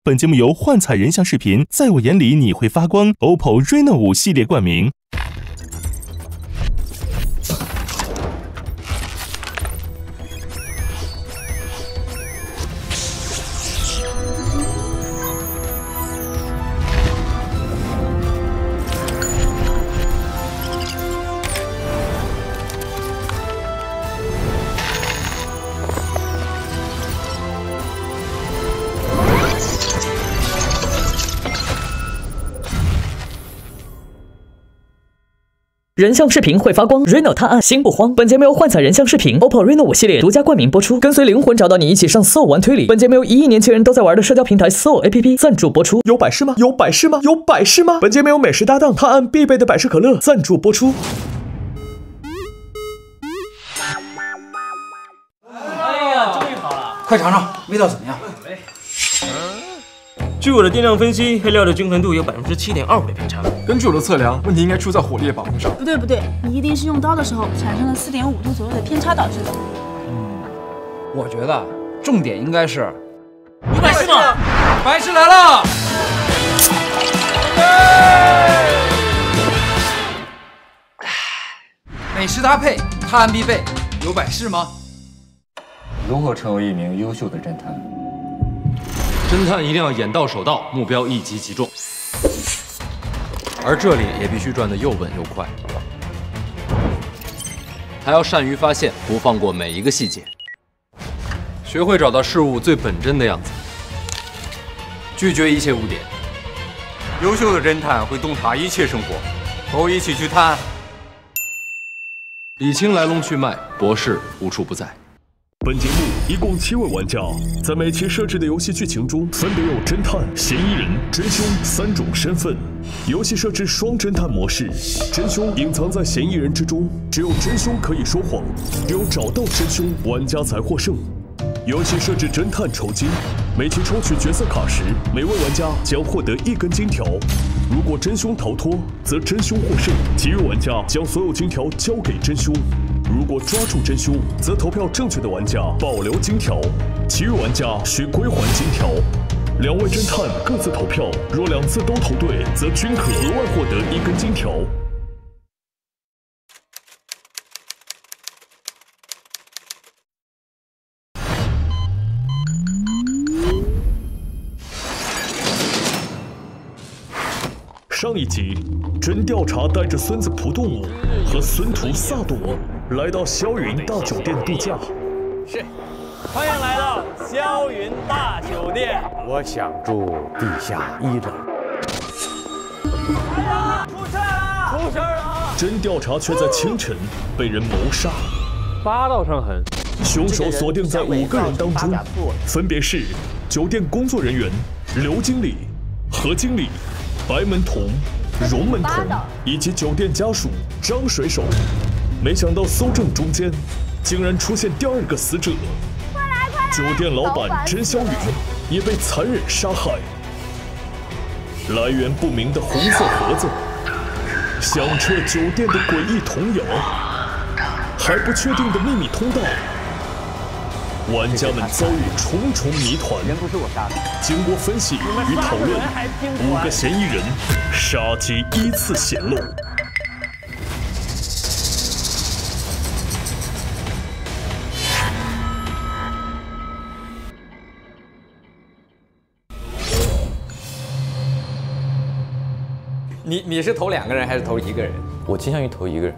本节目由幻彩人像视频在我眼里你会发光 OPPO Reno5 系列冠名。人像视频会发光 ，Reno 探案心不慌。本节目由幻彩人像视频 OPPO Reno5 系列独家冠名播出，跟随灵魂找到你，一起上 Soul 玩推理。本节目由1亿年轻人都在玩的社交平台 Soul APP 赞助播出。有百事吗？有百事吗？有百事吗？本节目由美食搭档探案必备的百事可乐赞助播出。哎呀，终于好了！快尝尝，味道怎么样？据我的定量分析，黑料的均衡度有7.25%的偏差。根据我的测量，问题应该出在火力把控上。不对，你一定是用刀的时候产生了4.5度左右的偏差导致的。我觉得重点应该是有百事吗？百事来了！美食搭配，探案必备，有百事吗？如何成为一名优秀的侦探？侦探一定要眼到手到，目标一击即中。而这里也必须转得又稳又快，还要善于发现，不放过每一个细节，学会找到事物最本真的样子，拒绝一切污点。优秀的侦探会洞察一切生活，和我一起去探案。理清来龙去脉，博士无处不在。本节目一共7位玩家，在每期设置的游戏剧情中，分别有侦探、嫌疑人、真凶3种身份。游戏设置双侦探模式，真凶隐藏在嫌疑人之中，只有真凶可以说谎，只有找到真凶，玩家才获胜。游戏设置侦探酬金，每期抽取角色卡时，每位玩家将获得1根金条。如果真凶逃脱，则真凶获胜，其余玩家将所有金条交给真凶。如果抓住真凶，则投票正确的玩家保留金条，其余玩家需归还金条。2位侦探各自投票，若2次都投对，则均可额外获得1根金条。上一集，真调查带着孙子蒲动武和孙屠萨动武来到霄云大酒店度假。是，欢迎来到霄云大酒店。我想住地下1楼。出事了！出事了！真调查却在清晨被人谋杀8道伤痕，凶手锁定在5个人当中，分别是酒店工作人员刘经理、何经理、白门童、荣门童以及酒店家属张水手。没想到搜证中间，竟然出现第2个死者，酒店老板甄霄云也被残忍杀害。来源不明的红色盒子，响彻酒店的诡异童谣，还不确定的秘密通道。玩家们遭遇重重谜团，人不是我杀的。经过分析与讨论，5个嫌疑人杀机依次显露。你是投2个人还是投1个人？我倾向于投1个人。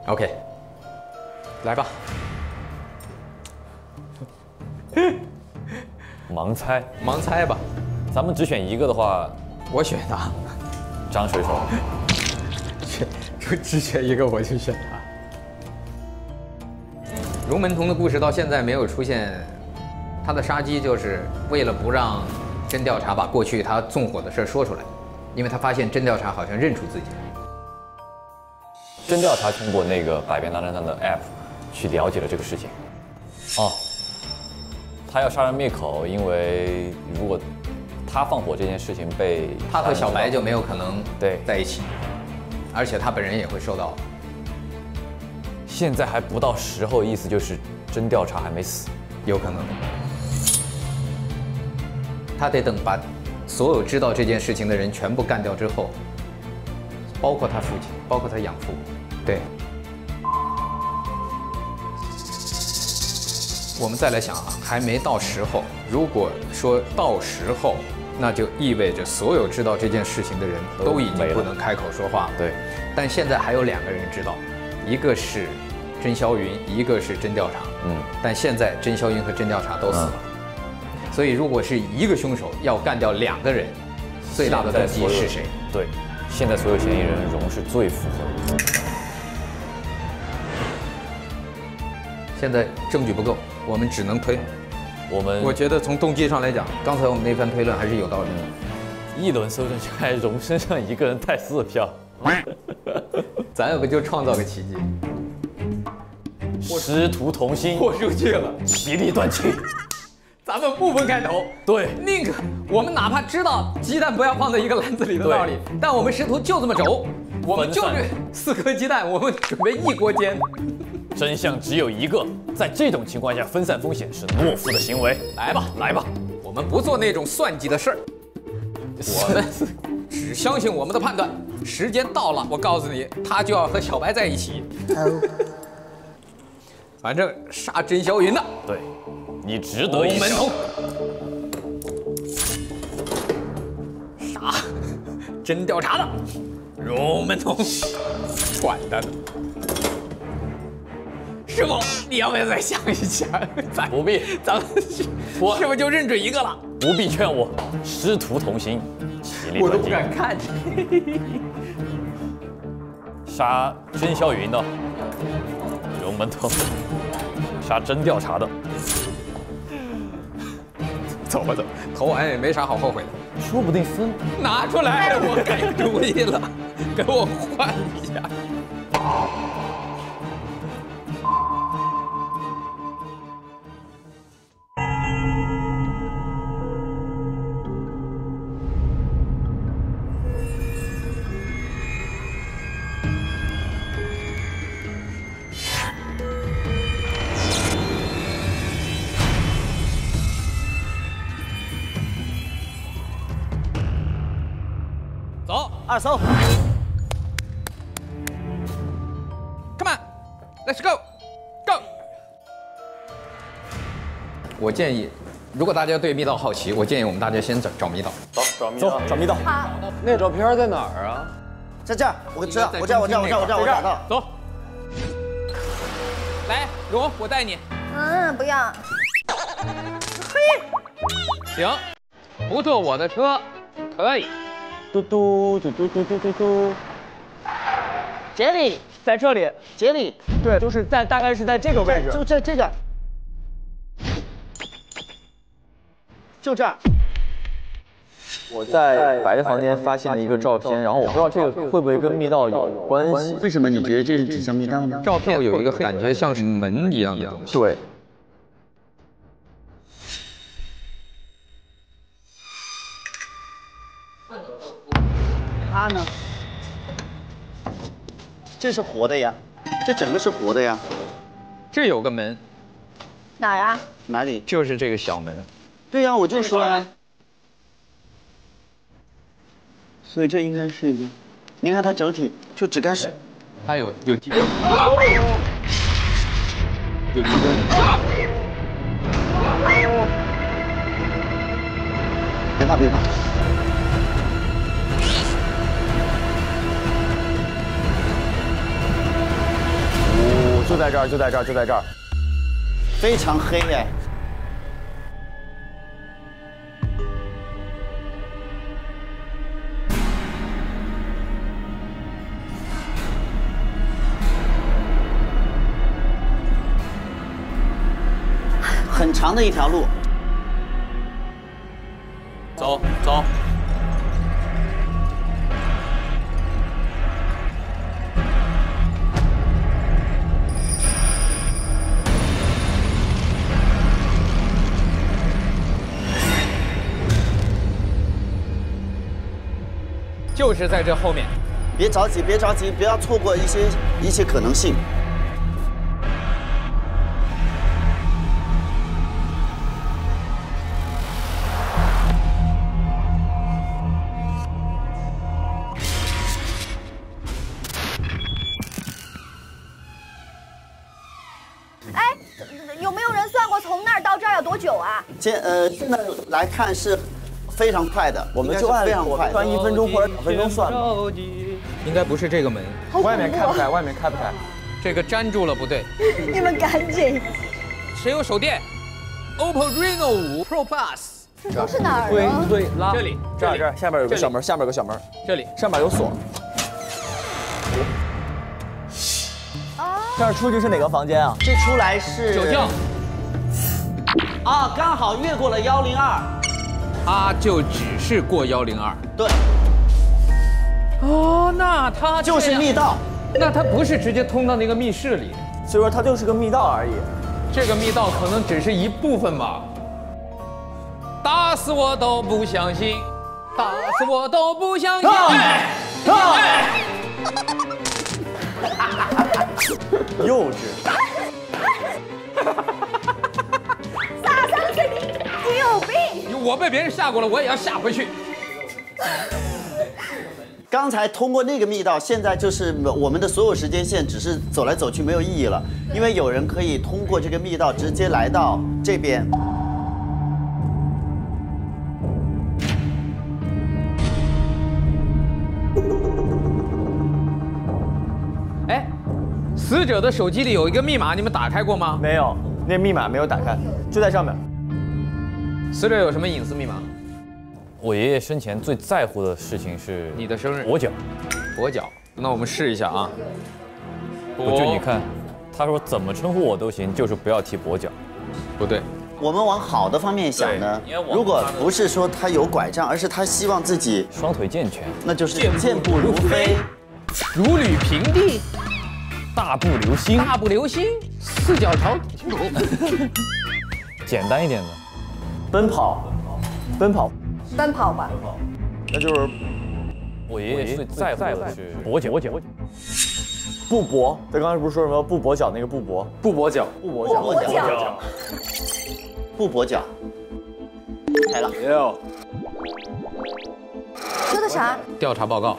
OK， 来吧。盲猜吧。咱们只选1个的话，我选他。张水手。只选1个我就选他。荣门童的故事到现在没有出现，他的杀机就是为了不让真调查把过去他纵火的事说出来，因为他发现真调查好像认出自己。真调查通过那个百变大侦探的 app 去了解了这个事情。哦，他要杀人灭口，因为如果他放火这件事情被他和小白就没有可能对在一起，而且他本人也会受到。现在还不到时候，意思就是真调查还没死，有可能。他得等把所有知道这件事情的人全部干掉之后，包括他父亲，包括他养父，对。我们再来想啊，还没到时候。如果说到时候，那就意味着所有知道这件事情的人都已经不能开口说话了。对。但现在还有2个人知道，一个是甄霄云，一个是甄调查。但现在甄霄云和甄调查都死了，所以如果是一个凶手要干掉2个人，最大的动机是谁？对，现在所有嫌疑人荣是最符合的。现在证据不够，我们只能推。我觉得从动机上来讲，刚才我们那番推论还是有道理的。一轮搜证下来，荣身上一个人带4票，咱要不就创造个奇迹？师徒同心，豁出去了，其利断金。咱们不分开头，对，宁可我们哪怕知道鸡蛋不要放在一个篮子里的道理，但我们师徒就这么轴，我们就这4颗鸡蛋，我们准备一锅煎。真相只有一个，在这种情况下分散风险是懦夫的行为。来吧，来吧，我们不做那种算计的事儿，我们只相信我们的判断。时间到了，我告诉你，他就要和小白在一起。反正杀甄霄云的，对，你值得一笑。杀甄调查的，荣门童，蠢蛋的。师傅，你要不要再想一想？不必，咱们是不是就认准一个了？不必劝我，师徒同心，其利断金。我都不敢看你。杀甄霄云的，荣门童；杀甄调查的，走吧走，投完也没啥好后悔的。说不定分拿出来，我改主意了，给我换一下。走，2搜 ，Come on，Let's go，Go。我建议，如果大家对密道好奇，我建议我们大家先找密道。走，找密道。好，那照片在哪儿啊？在这儿，我知道，我找到。走。来，荣，我带你。不要。行，不坐我的车，可以。嘟嘟嘟嘟嘟嘟嘟嘟。杰里，在这里。杰里，对，就是大概是在这个位置。就这个。就这儿。我在白的房间发现了一个照片，然后我不知道这个会不会跟密道有关系。为什么你觉得这是指向密道呢？照片有一个感觉像是门一样的东西。对。它呢？这是活的呀，这整个是活的呀。这有个门。哪呀？哪里？就是这个小门。对呀，我就说了。所以这应该是一个，你看它整体就只干是，它有机灯，有机灯。别怕别怕。哦，就在这儿，非常黑哎。很长的一条路，走。就是在这后面。别着急，不要错过一些可能性。现在来看是非常快的，我们就按非常快，算1分钟或者2分钟算吧。应该不是这个门，外面开不开？外面开不开？这个粘住了，不对。你们赶紧。谁有手电 ？OPPO Reno 5 Pro Plus。这都是哪儿啊？对，拉这里，这儿，下边有个小门，下边有个小门，这里上面有锁。这儿出去是哪个房间啊？这出来是酒窖。啊，刚好越过了102。他就只是过102。对。哦，那他就是密道。那他不是直接通到那个密室里，所以说它就是个密道而已。这个密道可能只是一部分吧。打死我都不相信，打死我都不相信。幼稚。撒桑子你有病！我被别人吓过了，我也要吓回去。刚才通过那个密道，现在就是我们的所有时间线只是走来走去没有意义了，因为有人可以通过这个密道直接来到这边。哎，死者的手机里有一个密码，你们打开过吗？没有，那密码没有打开，就在上面。死者有什么隐私密码？我爷爷生前最在乎的事情是你的生日。跛脚。跛脚，那我们试一下啊。就你看，他说怎么称呼我都行，就是不要提跛脚。不对。我们往好的方面想呢，如果不是说他有拐杖，而是他希望自己双腿健全，那就是健步如飞，如履平地，大步流星，大步流星，四脚朝简单一点的，奔跑，奔跑，奔跑吧。那就是我爷爷最在乎的是跛脚，不跛。他刚才不是说什么不跛脚那个不跛，不跛脚，不跛脚，不跛脚，不跛脚，开了。说的啥？调查报告，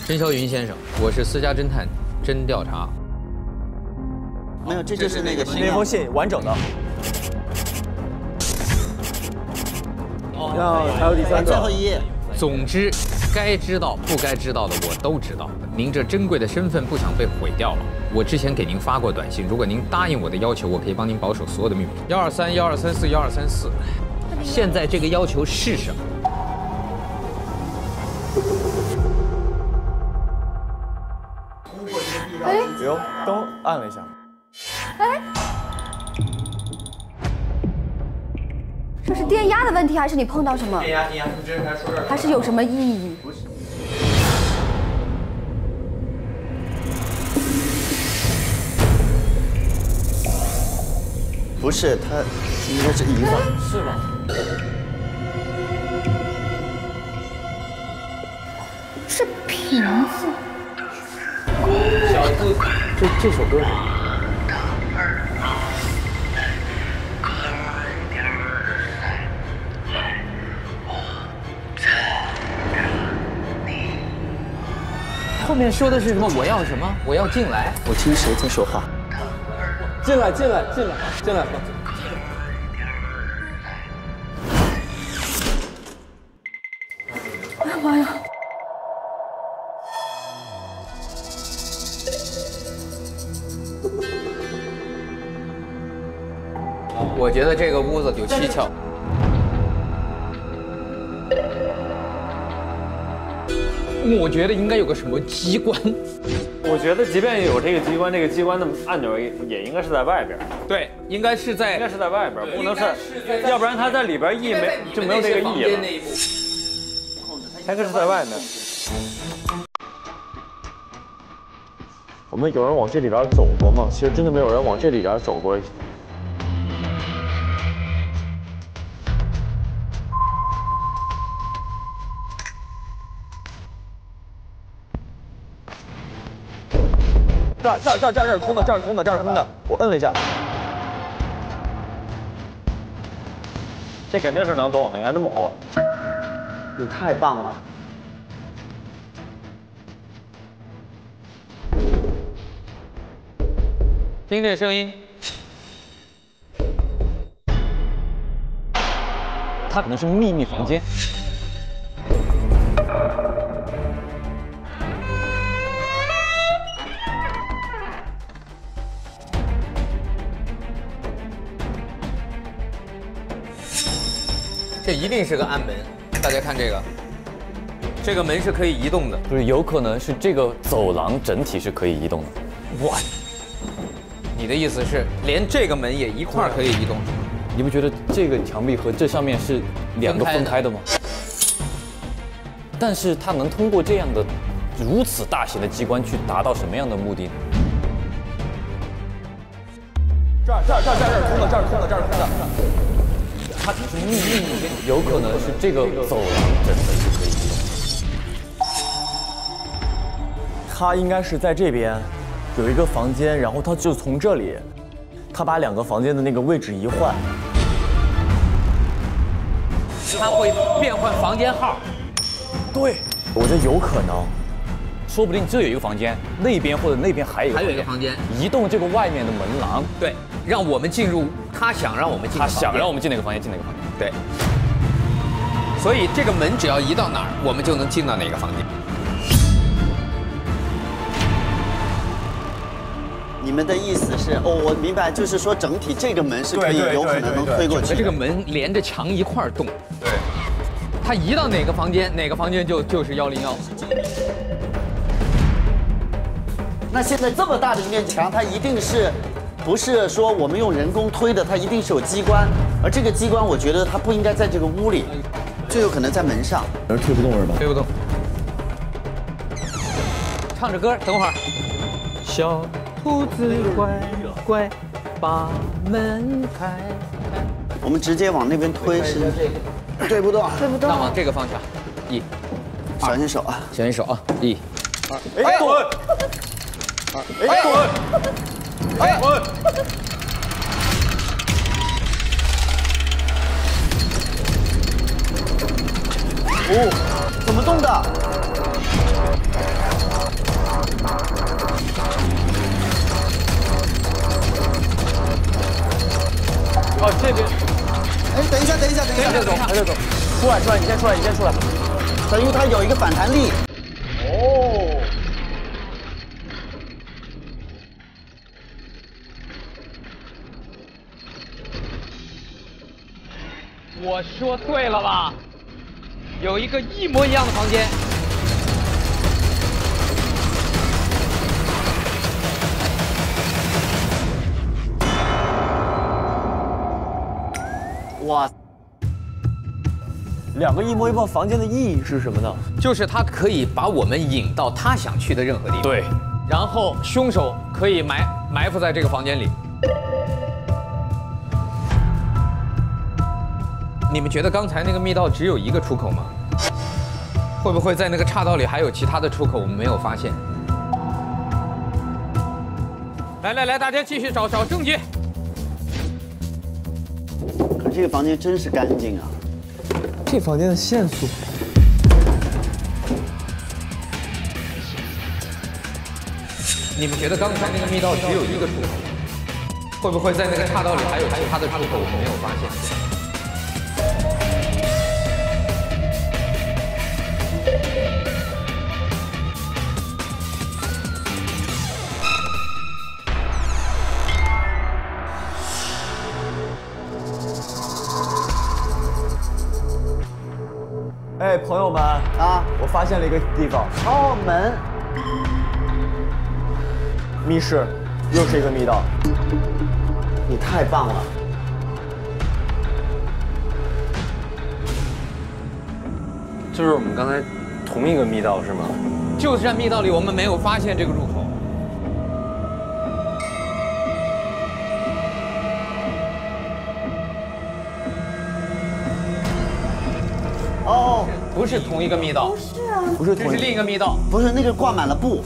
甄霄云先生，我是私家侦探，真调查。没有，这就是那个那封信完整的。还有第3个，最后一页。总之，该知道不该知道的我都知道。您这珍贵的身份不想被毁掉了。我之前给您发过短信，如果您答应我的要求，我可以帮您保守所有的秘密。123、1234、1234。现在这个要求是什么？哎呦，灯按了一下。哎，这是电压的问题，还是你碰到什么？电压，他们之前说这儿。还是有什么意义？不是，它应该是一个，是吗？是瓶子。小子，这首歌是。后面说的是什么？我要什么？我要进来。我听谁在说话？进来！哎呀妈呀！我觉得这个屋子有蹊跷。我觉得应该有个什么机关。我觉得即便有这个机关，这个机关的按钮也应该是在外边。对，应该是在外边，不能是，要不然它在里边意就没有这个意义了。它应该是在外面。我们有人往这里边走过吗？其实真的没有人往这里边走过。这儿空的，这儿空的，我摁了一下。这肯定是能动的，你看这么厚。你太棒了！听这声音，它可能是秘密房间。这一定是个暗门，大家看这个，这个门是可以移动的，不是，有可能是这个走廊整体是可以移动的。哇，你的意思是连这个门也一块儿可以移动？你不觉得这个墙壁和这上面是两个分开的吗？但是它能通过这样的如此大型的机关去达到什么样的目的呢？这儿空的，这儿空的，这儿空的。它只是秘密，有可能是这个走廊真的是可以移动。他应该是在这边有一个房间，然后他就从这里，他把2个房间的那个位置一换，他会变换房间号。对，我觉得有可能，说不定这有一个房间，那边或者那边还有一个房间，移动这个外面的门廊，对，让我们进入他想让我们进，他想让我们进哪个房间进哪个房间，对。所以这个门只要移到哪儿，我们就能进到哪个房间。你们的意思是，哦，我明白，就是说整体这个门是可以有可能能推过去，这个门连着墙一块儿动。对。它移到哪个房间，哪个房间就是101。那现在这么大的一面墙，它一定是不是说我们用人工推的？它一定是有机关，而这个机关，我觉得它不应该在这个屋里，最有可能在门上。而推不动是吧？推不动。唱着歌，等会儿。小兔子乖乖，把门开。我们直接往那边推是。推不动，推不动。那往这个方向，1、2，小心手啊，小心手啊，1、2，哎滚，哎滚，哎滚。哦，怎么动的？哦，这边。哎，等一下，还在走，出来，你先出来，等于它有一个反弹力。哦。我说对了吧？有一个一模一样的房间。哇，2个一模一样房间的意义是什么呢？就是它可以把我们引到他想去的任何地方。对。然后凶手可以埋伏在这个房间里。你们觉得刚才那个密道只有一个出口吗？会不会在那个岔道里还有其他的出口，我们没有发现？来，大家继续找证据。可这个房间真是干净啊！这房间的线索，你们觉得刚才那个密道只有一个出口，会不会在那个岔道里还有其他的出口，我们没有发现？哎，朋友们啊，我发现了一个地方。哦，门，密室，又是一个密道。你太棒了！就是我们刚才同一个密道是吗？就是在密道里，我们没有发现这个入口。哦，不是同一个密道，不是啊，不是这是另一个密道，不是那个挂满了布，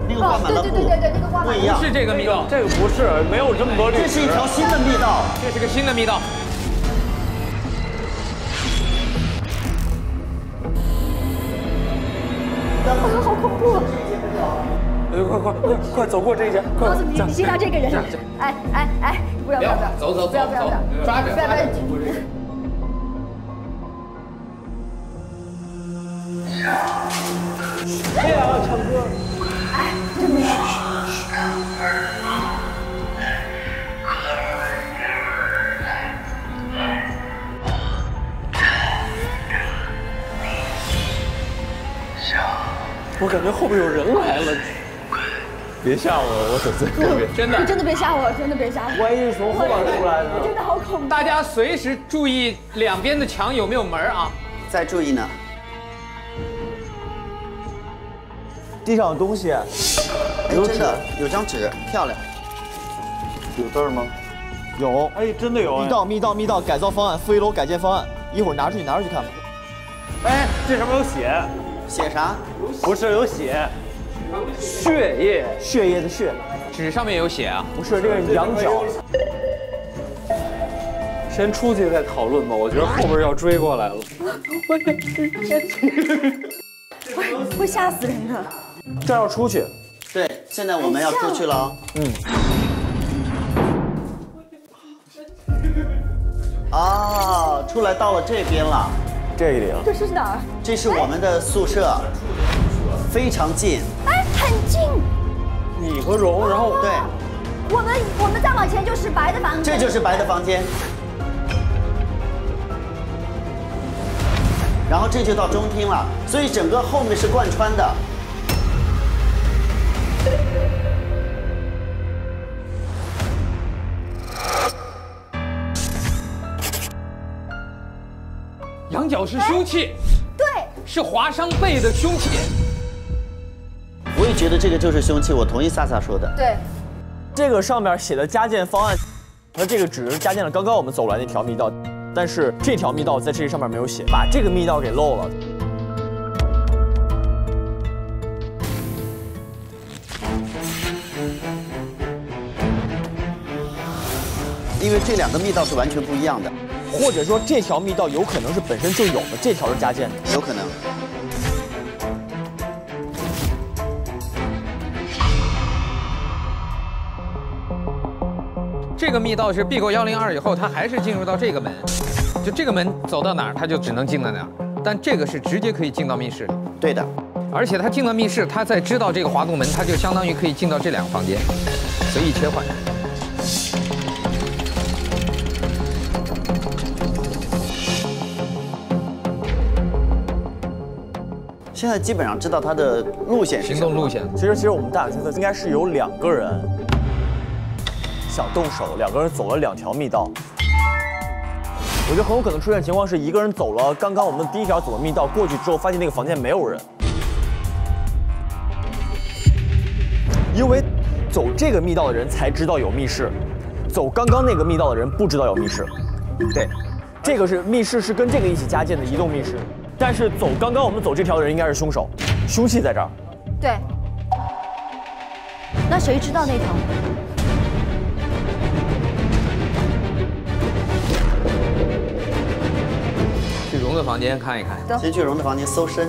那个挂满了布，对，那个挂满了不一样，不是这个密道，这个不是，没有这么多律师。这是一条新的密道，这是个新的密道。好恐怖！快走过这一家，告诉你，你接下这个人。哎，不要，走，抓着。哎呀，唱歌。哎，真没事。我感觉后边有人来了。别吓我，我走最后面。真的，你真的别吓我，真的别吓我。万一是从后边出来的，我真的好恐怖。大家随时注意两边的墙有没有门啊？再注意呢。地上有东西。哎，真的有张纸，漂亮。有字吗？有。哎，真的有。密道改造方案，负一楼改建方案，一会儿拿出去看吧。哎，这上面有写。写啥？不是有写。血液的血。纸上面有写啊？不是，这个是羊角。先出去再讨论吧，我觉得后边要追过来了。我也是，会吓死人的。这要出去。对，现在我们要出去了。啊，出来到了这边了。这里了。这是哪儿？这是我们的宿舍，非常近。哎，很近。你和荣，然后对。我们再往前就是白的房间。这就是白的房间。然后这就到中厅了，所以整个后面是贯穿的。羊角是凶器，对，是划伤背的凶器。我也觉得这个就是凶器，我同意萨萨说的。对，这个上面写的加建方案，和这个只是加建了刚刚我们走来那条密道，但是这条密道在这上面没有写，把这个密道给漏了。因为这两个密道是完全不一样的。或者说这条密道有可能是本身就有的，这条是加建的，有可能。这个密道是 B 口102以后，它还是进入到这个门，就这个门走到哪儿，它就只能进到哪儿。但这个是直接可以进到密室的。对的。而且它进到密室，它再知道这个滑动门，它就相当于可以进到这两个房间，随意切换。现在基本上知道它的路线是行动路线。其实我们大胆猜测应该是有2个人想动手，2个人走了2条密道。我觉得很有可能出现情况是一个人走了刚刚我们第一条走的密道，过去之后发现那个房间没有人，因为走这个密道的人才知道有密室，走刚刚那个密道的人不知道有密室。对，这个是密室是跟这个一起加建的移动密室。但是刚刚我们走这条的人应该是凶手，凶器在这儿。对。那谁知道那条？去荣的房间看一看。先去荣的房间搜身，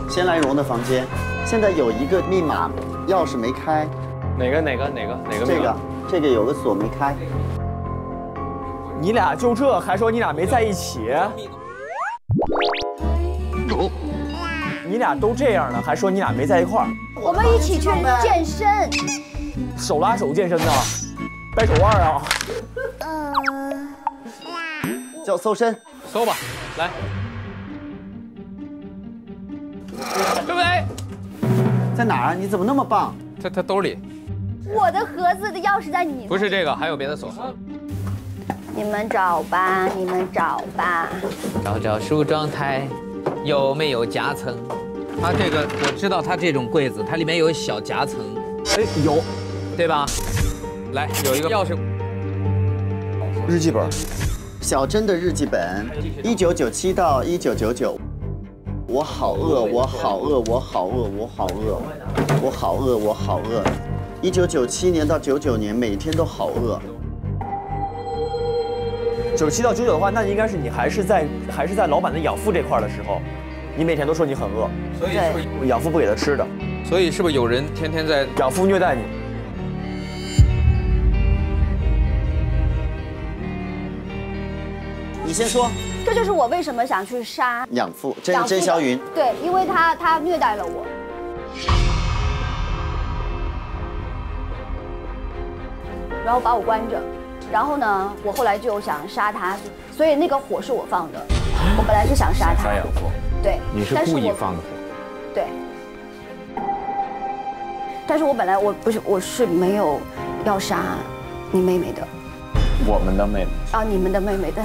先来荣的房间。现在有一个密码钥匙没开。哪个？这个有个锁没开。你俩就这还说你俩没在一起？你俩都这样了，还说你俩没在一块儿？我们一起去健身，手拉手健身呢，掰手腕啊。叫搜身，搜吧，来，对不对？在哪儿？你怎么那么棒？他兜里。我的盒子的钥匙在你。不是这个，还有别的锁。你们找吧，你们找吧。找梳妆台。有没有夹层？它这个我知道，它这种柜子它里面有小夹层。哎，有，对吧？来，有一个钥匙。日记本，小珍的日记本，1997到1999。我好饿，我好饿，我好饿，我好饿，我好饿，我好饿。1997年到99年，每天都好饿。97到99的话，那应该是你还是在老板的养父这块的时候。你每天都说你很饿，所以是不是养父不给他吃的？所以是不是有人天天在养父虐待你？你先说。这就是我为什么想去杀养父甄霄云。对，因为他虐待了我。然后把我关着，然后呢，我后来就想杀他，所以那个火是我放的。我本来是想杀他。杀养父。对。你是故意放的火。对。但是我本来我是没有要杀你妹妹的。我们的妹妹。啊，你们的妹妹的。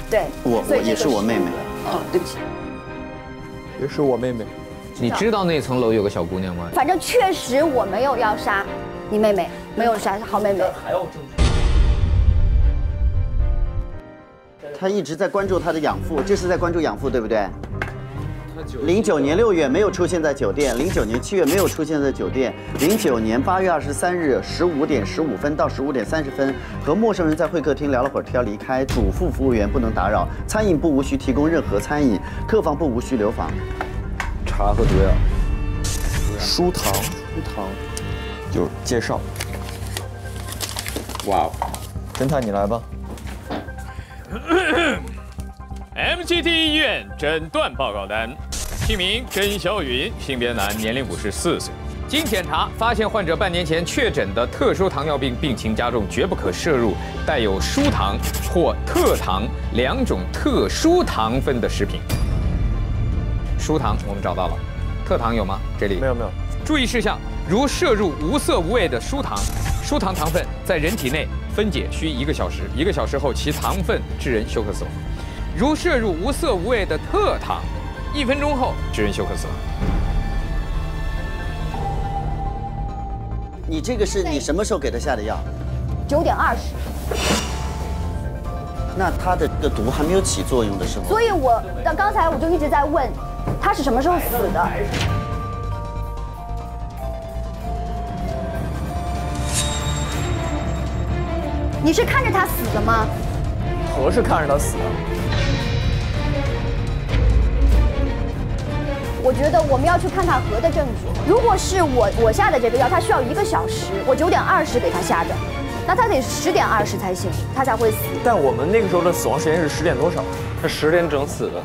对，我也是我妹妹。哦，对不起。也是我妹妹。你知道那层楼有个小姑娘吗？反正确实我没有要杀你妹妹，没有杀好妹妹。还要证据。他一直在关注他的养父，这是在关注养父，对不对？09年6月没有出现在酒店，09年7月没有出现在酒店，09年8月23日15点15分到15点30分，和陌生人在会客厅聊了会儿天要离开，嘱咐服务员不能打扰，餐饮部无需提供任何餐饮，客房部无需留房。茶和毒药。书堂有介绍。哇，侦探你来吧。MGT 医院诊断报告单，姓名甄霄云，性别男，年龄54岁。经检查发现，患者半年前确诊的特殊糖尿病病情加重，绝不可摄入带有舒糖或特糖2种特殊糖分的食品。舒糖我们找到了，特糖有吗？这里没有。注意事项：如摄入无色无味的舒糖，舒糖糖分在人体内分解需1个小时，1个小时后其糖分致人休克死亡。如摄入无色无味的特糖，1分钟后致人休克死亡。你这个是你什么时候给他下的药？9点20。那他的这个毒还没有起作用的时候。所以刚才我就一直在问，他是什么时候死的？你是看着他死的吗？何是看着他死的？我觉得我们要去看看何的证据。如果是我下的这个药，它需要1个小时，我9点20给他下的，那他得10点20才行，他才会死。但我们那个时候的死亡时间是10点多少？他10点整死的。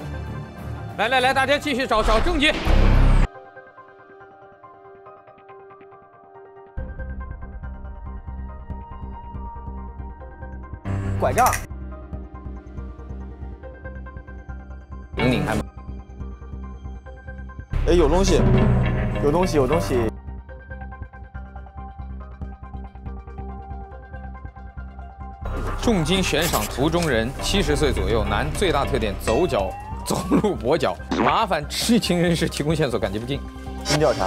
来，大家继续找证据。拐杖。能拧开吗？哎，有东西。重金悬赏图中人，70岁左右，男，最大特点走路跛脚，麻烦知情人士提供线索，感激不尽。经调查。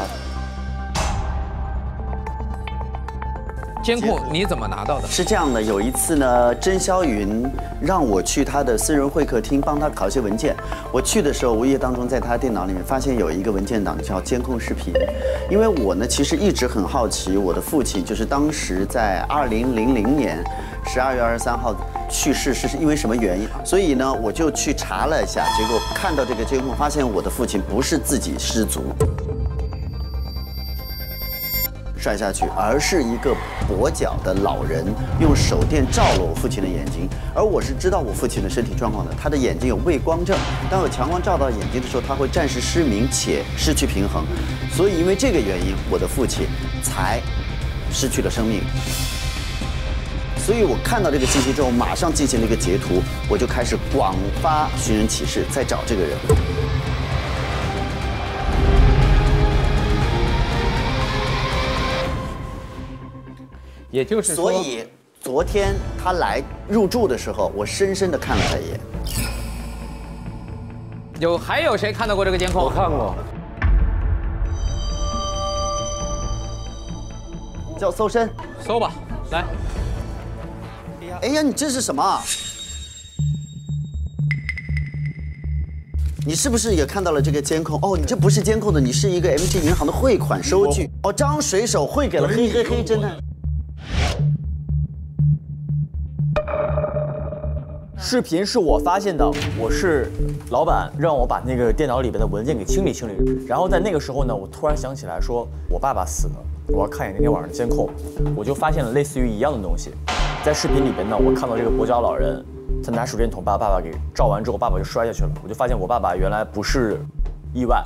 监控你怎么拿到的？是这样的，有一次呢，甄霄云让我去他的私人会客厅帮他拷一些文件。我去的时候，无意当中在他电脑里面发现有一个文件档叫监控视频。因为我呢，其实一直很好奇，我的父亲就是当时在2000年12月23号去世是因为什么原因，所以呢，我就去查了一下，结果看到这个监控，发现我的父亲不是自己失足摔下去，而是一个跛脚的老人用手电照了我父亲的眼睛，而我是知道我父亲的身体状况的，他的眼睛有畏光症，当有强光照到眼睛的时候，他会暂时失明且失去平衡，所以因为这个原因，我的父亲才失去了生命。所以我看到这个信息之后，马上进行了一个截图，我就开始广发寻人启事，在找这个人。也就是说，所以昨天他来入住的时候，我深深地看了他一眼。还有谁看到过这个监控？我看过。叫搜身，搜吧，来。哎呀，你这是什么？你是不是也看到了这个监控？哦，你这不是监控的，你是一个 MG 银行的汇款收据。哦，张水手汇给了黑侦探。视频是我发现的，我是老板让我把那个电脑里边的文件给清理清理。然后在那个时候呢，我突然想起来说，我爸爸死了，我要看一眼那天晚上的监控，我就发现了类似于一样的东西。在视频里边呢，我看到这个跛脚老人，他拿手电筒把爸爸给照完之后，爸爸就摔下去了。我就发现我爸爸原来不是意外，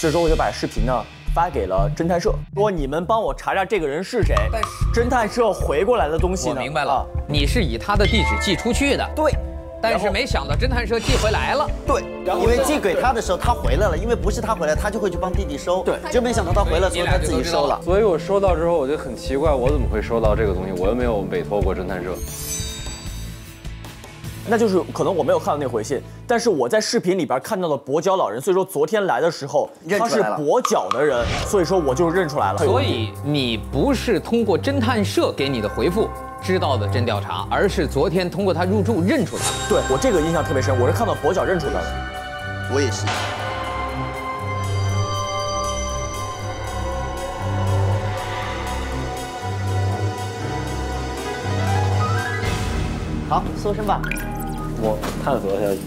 所以说我就把视频呢发给了侦探社，说你们帮我查查这个人是谁。但是侦探社回过来的东西呢？我明白了，你是以他的地址寄出去的。对。但是没想到侦探社寄回来了。对。因为寄给他的时候他回来了，因为不是他回来，他就会去帮弟弟收。对。就没想到他回来，所以他自己收了。所以我收到之后，我就很奇怪，我怎么会收到这个东西？我又没有委托过侦探社。那就是可能我没有看到那回信，但是我在视频里边看到了跛脚老人，所以说昨天来的时候他是跛脚的人，所以说我就认出来了。所以你不是通过侦探社给你的回复知道的真调查，而是昨天通过他入住认出来的。对，我这个印象特别深，我是看到跛脚认出来的。我也是。好，搜身吧。我探索一下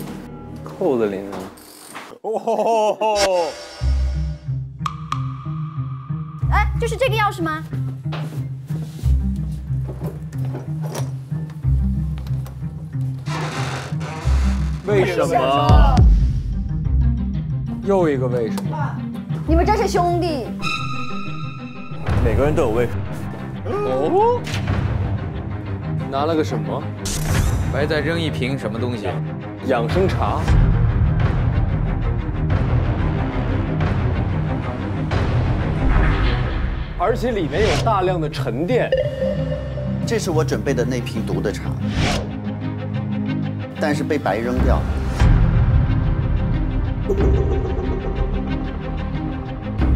扣子里呢。哦。哎，就是这个钥匙吗？为什么？又一个为什么？你们真是兄弟。每个人都有为什么。哦。拿了个什么？我还在扔一瓶什么东西？养生茶。而且里面有大量的沉淀。这是我准备的那瓶毒的茶，但是被白扔掉了。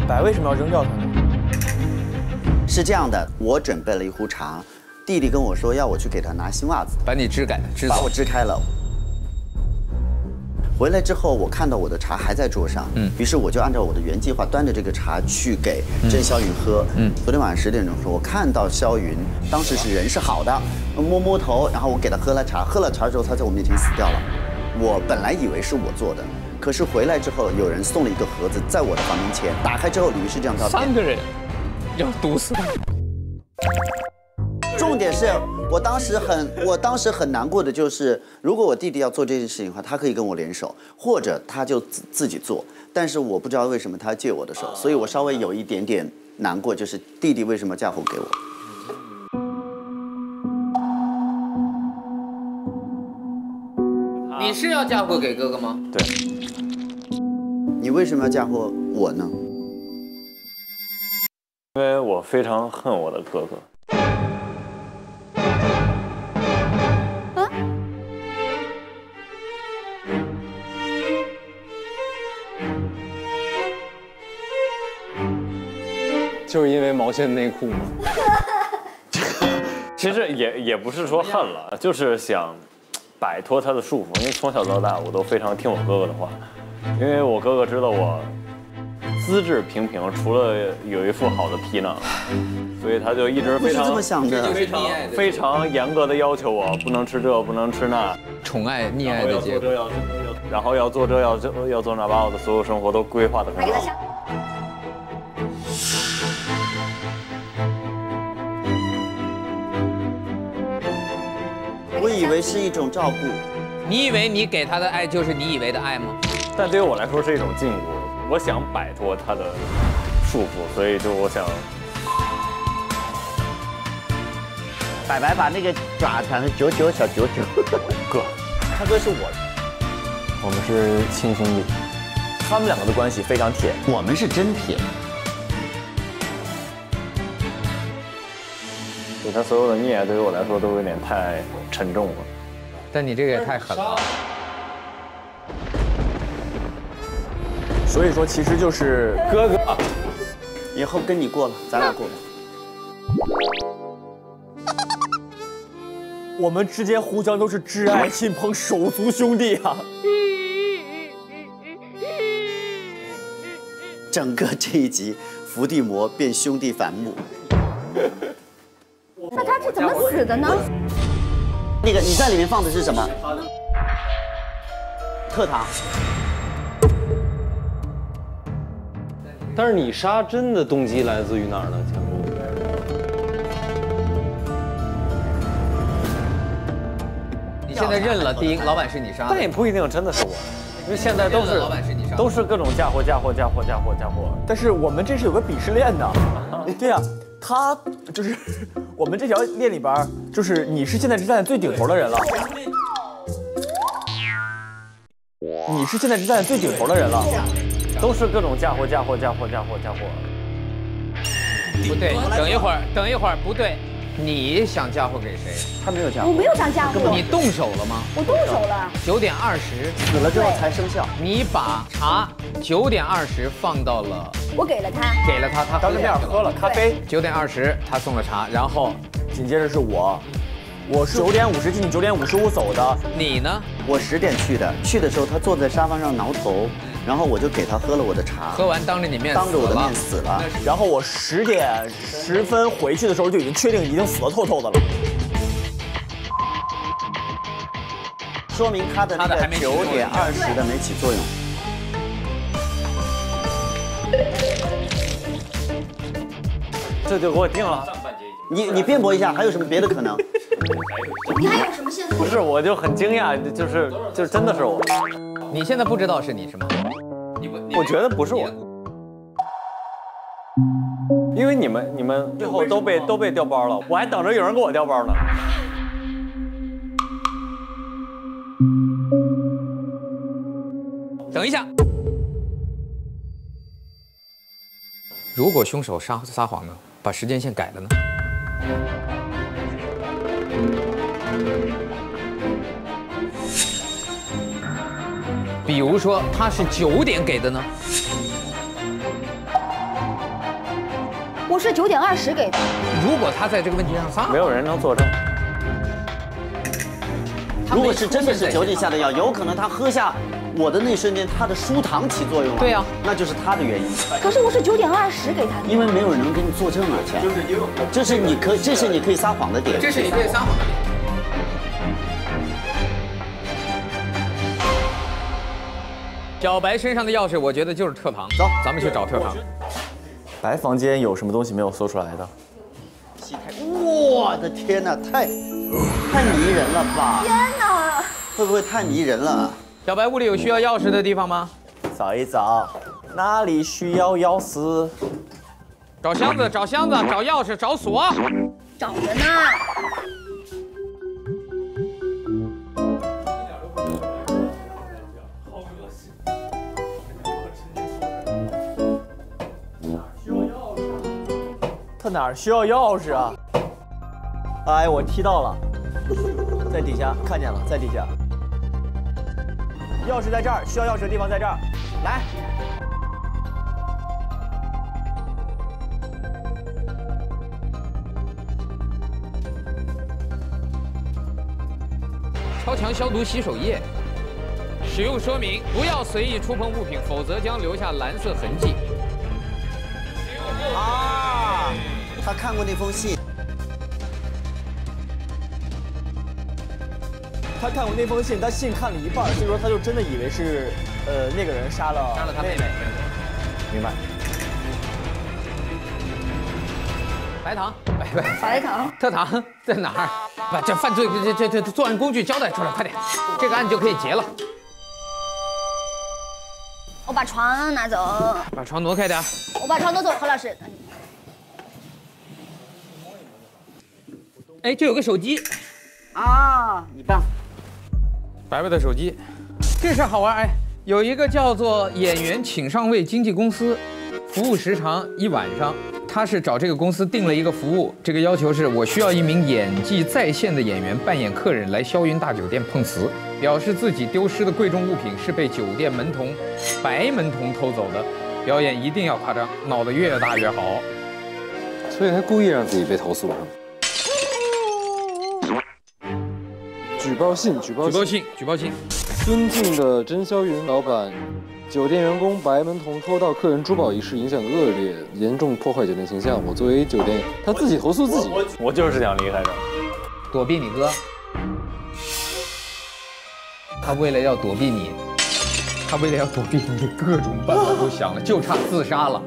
白为什么要扔掉它呢？是这样的，我准备了一壶茶。弟弟跟我说要我去给他拿新袜子，把你支开，把我支开了。回来之后，我看到我的茶还在桌上，于是我就按照我的原计划端着这个茶去给甄霄云喝。昨天晚上10点钟的时候，我看到霄云当时是人是好的，摸摸头，然后我给他喝了茶，喝了茶之后，他在我面前死掉了。我本来以为是我做的，可是回来之后，有人送了一个盒子在我的房门前，打开之后里面是这张照片。3个人要毒死他。重点是我当时很难过的就是，如果我弟弟要做这件事情的话，他可以跟我联手，或者他就自己做。但是我不知道为什么他借我的手，所以我稍微有一点点难过，就是弟弟为什么嫁祸给我？你是要嫁祸给哥哥吗？对。你为什么要嫁祸我呢？因为我非常恨我的哥哥。就是因为毛线内裤吗？其实也不是说恨了，就是想摆脱他的束缚。因为从小到大我都非常听我哥哥的话，因为我哥哥知道我资质平平，除了有一副好的皮囊，所以他就一直非常这么想的，非常严格的要求我不能吃这，不能吃那，宠爱溺爱的结果。然后要做这要做那，把我的所有生活都规划得很好。我以为是一种照顾，你以为你给他的爱就是你以为的爱吗？但对于我来说是一种禁锢，我想摆脱他的束缚，所以就我想。白白把那个爪弹成99小99。哥，他哥是我的，我们是亲兄弟，他们两个的关系非常铁，我们是真铁。对他所有的溺爱对于我来说都有点太沉重了，但你这个也太狠了。所以说其实就是哥哥，以后跟你过了，咱俩过吧。我们之间互相都是挚爱亲朋手足兄弟啊。整个这一集，伏地魔变兄弟反目。那他是怎么死的呢？那个你在里面放的是什么？特糖。但是你杀真的动机来自于哪儿呢？强哥？你现在认了，第一，老板是你杀的，但也不一定真的是我，因为现在都是老板是你杀的，都是各种嫁祸。但是我们这是有个鄙视链的，对呀，他就是我们这条链里边，就是你是现在是站在最顶头的人了。你是现在是站在最顶头的人了，都是各种嫁祸。不对，等一会儿，不对，你想嫁祸给谁？他没有嫁祸，我没有想嫁祸。你动手了吗？我动手了。9点20，死了之后才生效。你把茶9点20放到了，我给了他，他当着面喝了咖啡。9点20，他送了茶，然后紧接着是我是9点50进去，9点55走的。你呢？我10点去的，去的时候他坐在沙发上挠头，然后我就给他喝了我的茶，喝完当着你面当着我的面死了。然后我10点10分回去的时候就已经确定已经死得透透的了。说明他的那个9点20的没起作用。这就给我定了。你辩驳一下，还有什么别的可能？你还有什么线索？不是，我就很惊讶，就是真的是我。你现在不知道是你是吗？我觉得不是我，因为你们最后都被调包了，我还等着有人给我调包呢。等一下，如果凶手撒谎呢，把时间线改了呢？比如说他是9点给的呢？我是9点20给的。如果他在这个问题上撒谎，没有人能作证。如果是真的是9点下的药，有可能他喝下我的那瞬间，他的舒糖起作用了。对呀，那就是他的原因。可是我是9点20给他的。因为没有人能给你作证啊，钱。这是你可以撒谎的点。这是你可以撒谎的点。小白身上的钥匙，我觉得就是特糖。走，咱们去找特糖。白房间有什么东西没有搜出来的？我的天哪，太迷人了吧！天哪，会不会太迷人了？小白屋里有需要钥匙的地方吗？找一找，哪里需要钥匙？找箱子，找钥匙，找锁。找着呢。他哪儿需要钥匙啊？哎，我踢到了，在底下看见了，在底下。钥匙在这儿，需要钥匙的地方在这儿。来，超强消毒洗手液。使用说明：不要随意触碰物品，否则将留下蓝色痕迹。啊，他看过那封信。他看过那封信，他信看了一半，所以说他就真的以为是那个人杀了他妹妹。明白。白糖，白糖，特糖在哪儿？把这犯罪这作案工具交代出来，快点，这个案就可以结了。我把床拿走。把床挪开点。我把床挪走，何老师。哎，这有个手机。啊，你棒。白白的手机，这事儿好玩哎！有一个叫做演员请上位经纪公司，服务时长1晚上。他是找这个公司定了一个服务，这个要求是我需要一名演技在线的演员扮演客人来霄云大酒店碰瓷，表示自己丢失的贵重物品是被酒店门童白门童偷走的，表演一定要夸张，闹得越大越好。所以他故意让自己被投诉了。举报信。尊敬的甄霄云老板，酒店员工白门童偷盗客人珠宝一事影响恶劣，严重破坏酒店形象。我作为酒店，他自己投诉自己。我就是想离开这儿，躲避你哥。他为了要躲避你，他为了要躲避你，各种办法都想了，就差自杀了。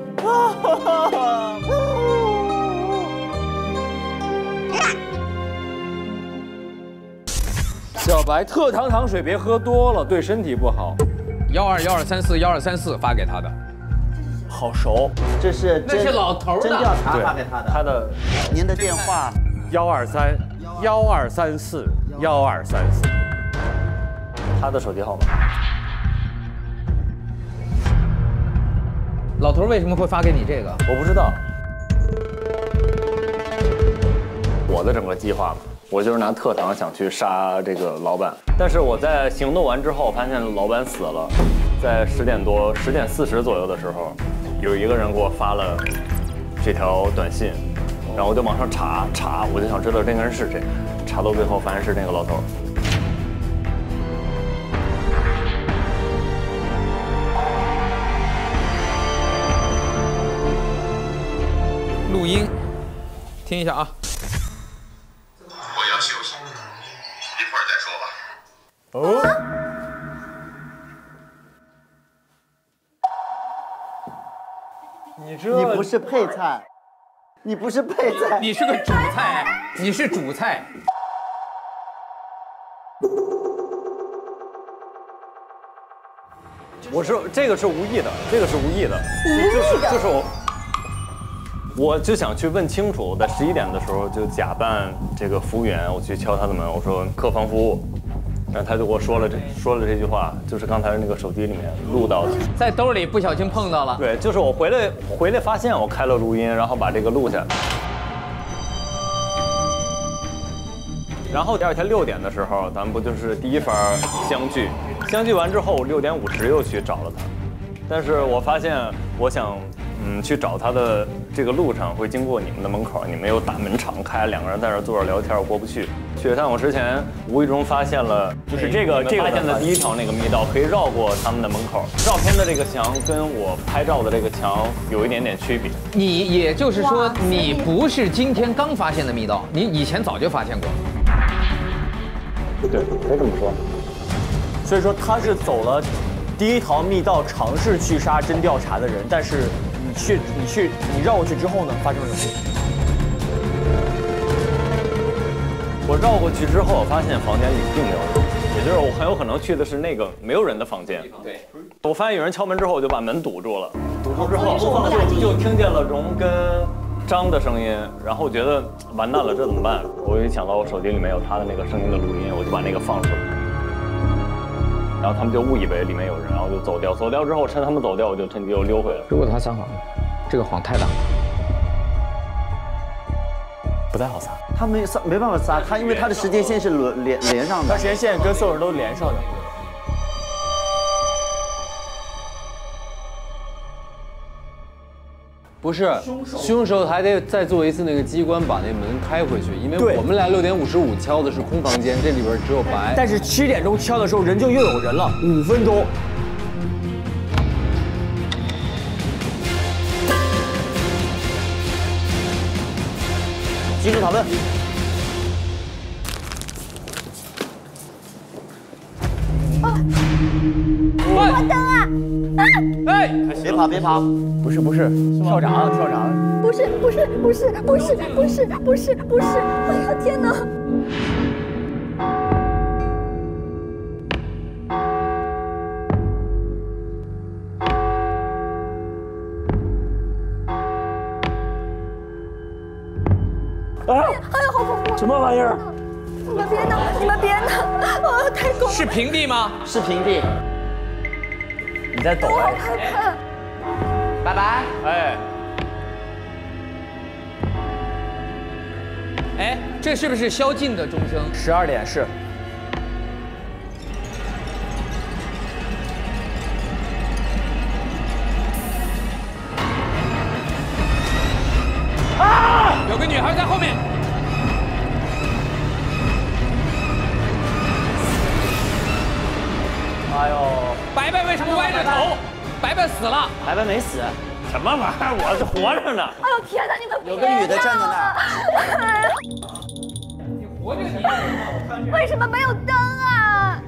小白，特糖糖水别喝多了，对身体不好。1212341234发给他的，好熟，这是那是老头的真调查发给他的。他的您的电话1231234，他的手机号码。老头为什么会发给你这个？我不知道。我的整个计划嘛，我就是拿特糖想去杀这个老板，但是我在行动完之后发现老板死了，在10点40左右的时候，有一个人给我发了这条短信，然后我就往上查，我就想知道这个人是谁，查到最后发现是那个老头。录音，听一下啊。我要休息，一会儿再说吧。哦。你不是配菜，你不是配菜，你是个主菜，你是主菜。这个是无意的，就是我就想去问清楚，在11点的时候就假扮这个服务员，我去敲他的门，我说客房服务，然后他就给我说了这句话，就是刚才那个手机里面录到的，在兜里不小心碰到了。对，就是我回来发现我开了录音，然后把这个录下来。然后第二天6点的时候，咱们不就是第一番相聚完之后，6点50又去找了他，但是我发现我想去找他的这个路上会经过你们的门口，你们有大门敞开，两个人在这坐着聊天，我过不去。去探我之前，无意中发现了，就是这个发现的第一条那个密道可以绕过他们的门口。照片的这个墙跟我拍照的这个墙有一点点区别。你也就是说，你不是今天刚发现的密道，你以前早就发现过。对，可以这么说。所以说他是走了第一条密道，尝试去杀真调查的人，但是你绕过去之后呢，发生了什么？我绕过去之后，我发现房间里并没有人，也就是我很有可能去的是那个没有人的房间。对，我发现有人敲门之后，我就把门堵住了。堵住之后，就听见了荣跟张的声音，然后我觉得完蛋了，这怎么办？我一想到我手机里面有他的那个声音的录音，我就把那个放出来。然后他们就误以为里面有人，然后就走掉。走掉之后，趁他们走掉，我就趁机又溜回来。如果他撒谎，这个谎太大了，不太好撒。他没办法撒，他因为他的时间线是连上的，他时间线跟所有人都连上的。不是，凶手还得再做一次那个机关，把那门开回去，因为我们来6点55敲的是空房间，这里边只有白。但是7点钟敲的时候，人就又有人了，5分钟。集中讨论。关灯啊！哎，别跑！不是，跳闸了！不是！哎呀天哪！哎呀，好恐怖！什么玩意儿？你们别闹！哦，太恐怖！是平地吗？是平地。你在抖我好害怕。拜拜。哎，这是不是宵禁的钟声？12点是。啊！有个女孩在后面。哎呦！白白为什么歪着头？白白死了。白白没死。什么玩意儿？我是活着呢。哎呦天哪！你们有个女的站在那儿。你活着你？为什么没有灯啊？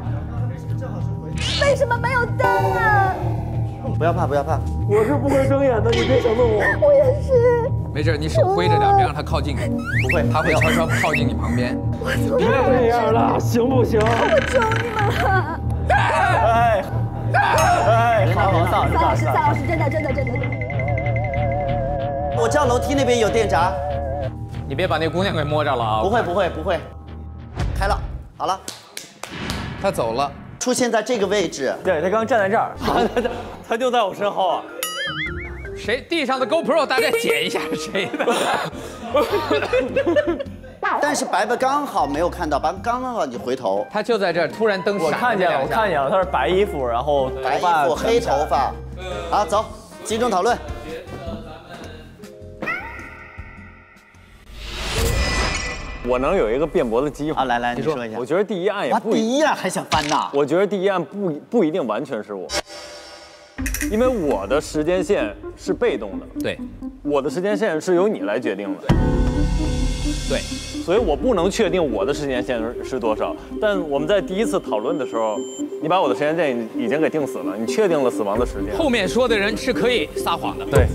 为什么没有灯啊？不要怕，不要怕，我是不会睁眼的，你别想弄我。我也是。没事，你手挥着点，别让他靠近你。不会，他会悄悄靠近你旁边。别这样了，行不行？我求你们了。好，萨老师，真的。我知道楼梯那边有电闸。你别把那姑娘给摸着了啊！不会，开了，好了。他走了，出现在这个位置。对，他刚刚站在这儿，他就在我身后啊。谁地上的 GoPro 大家捡一下谁的？但是白刚好没有看到，刚好你回头，他就在这儿，突然灯闪。我看见了，他是白衣服，然后白衣服黑头发。好，走，集中讨论。我能有一个辩驳的机会啊！来，你说一下。我觉得第一案也不，第一案还想翻呐？我觉得第一案不一定完全是我，因为我的时间线是被动的。对，我的时间线是由你来决定的。对，所以我不能确定我的时间线是多少。但我们在第一次讨论的时候，你把我的时间线已经给定死了，你确定了死亡的时间。后面说的人是可以撒谎的。对，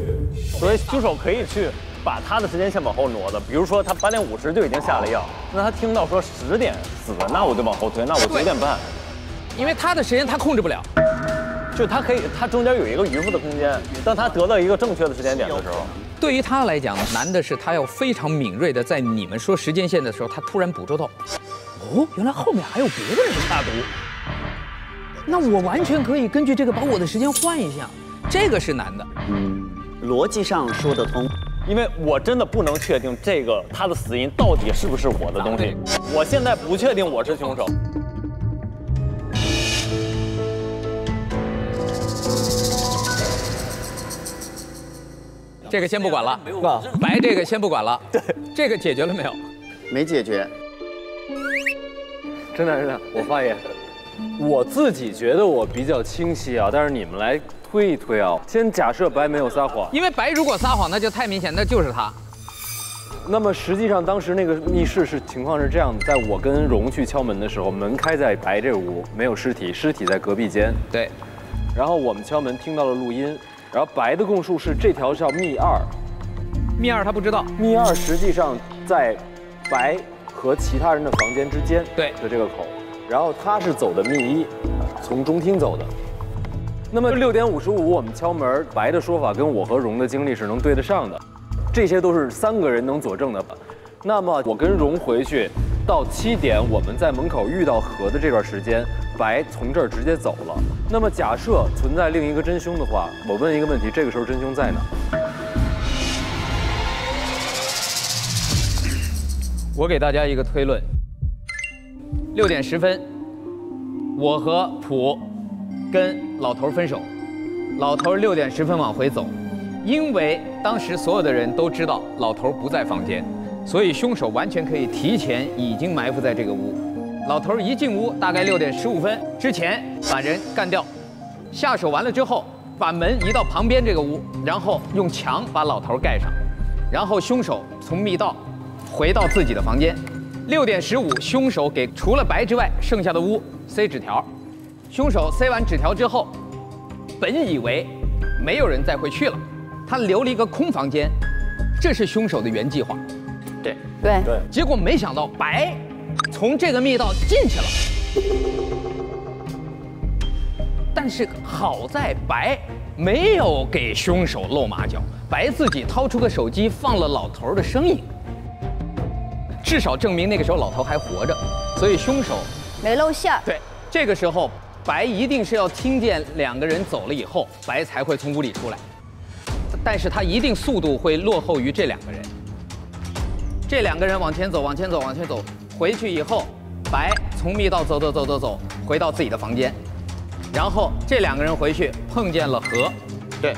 所以凶手可以去把他的时间线往后挪的。比如说他8点50就已经下了药，那他听到说10点死的，那我就往后推，那我9点半。因为他的时间他控制不了。就他可以，他中间有一个余幅的空间，当他得到一个正确的时间点的时候，对于他来讲，难的是他要非常敏锐的在你们说时间线的时候，他突然捕捉到，哦，原来后面还有别的人下毒，那我完全可以根据这个把我的时间换一下，这个是难的。逻辑上说得通，因为我真的不能确定这个他的死因到底是不是我的东西，我现在不确定我是凶手。这个先不管了，白这个先不管了。对，这个解决了没有？没解决。真的，我发言。我自己觉得我比较清晰啊，但是你们来推一推啊。先假设白没有撒谎，因为白如果撒谎，那就太明显，那就是他。那么实际上当时那个密室情况是这样的，在我跟荣去敲门的时候，门开在白这屋，没有尸体，尸体在隔壁间。对。然后我们敲门听到了录音。然后白的供述是这条叫密2，密2他不知道，密2实际上在白和其他人的房间之间对的这个口，然后他是走的密1，从中厅走的。那么6点55我们敲门，白的说法跟我和荣的经历是能对得上的，这些都是3个人能佐证的。那么我跟荣回去到7点，我们在门口遇到何的这段时间，白从这儿直接走了。那么假设存在另一个真凶的话，我问一个问题：这个时候真凶在哪？我给大家一个推论：6点10分，我和普跟老头分手，老头6点10分往回走，因为当时所有的人都知道老头不在房间。所以凶手完全可以提前已经埋伏在这个屋，老头一进屋大概6点15分之前把人干掉，下手完了之后把门移到旁边这个屋，然后用墙把老头盖上，然后凶手从密道回到自己的房间。6点15，凶手给除了白之外剩下的屋塞纸条，凶手塞完纸条之后，本以为没有人再会去了，他留了一个空房间，这是凶手的原计划。对，结果没想到白从这个密道进去了，但是好在白没有给凶手露马脚，白自己掏出个手机放了老头的声音，至少证明那个时候老头还活着，所以凶手没露馅。对，这个时候白一定是要听见2个人走了以后，白才会从屋里出来，但是他一定速度会落后于这2个人。这2个人往前走，回去以后，白从密道走，回到自己的房间，然后这2个人回去碰见了何，对，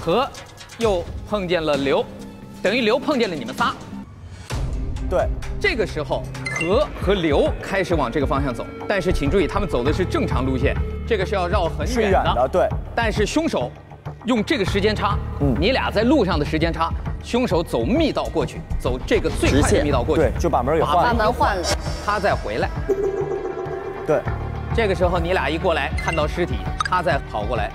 何又碰见了刘，等于刘碰见了你们仨。对，这个时候何和刘开始往这个方向走，但是请注意，他们走的是正常路线，这个是要绕很远的，对。但是凶手用这个时间差，你俩在路上的时间差。凶手走密道过去，走这个最快的密道过去，对，就把门给换了，把门换了，他再回来。对，这个时候你俩一过来，看到尸体，他再跑过来。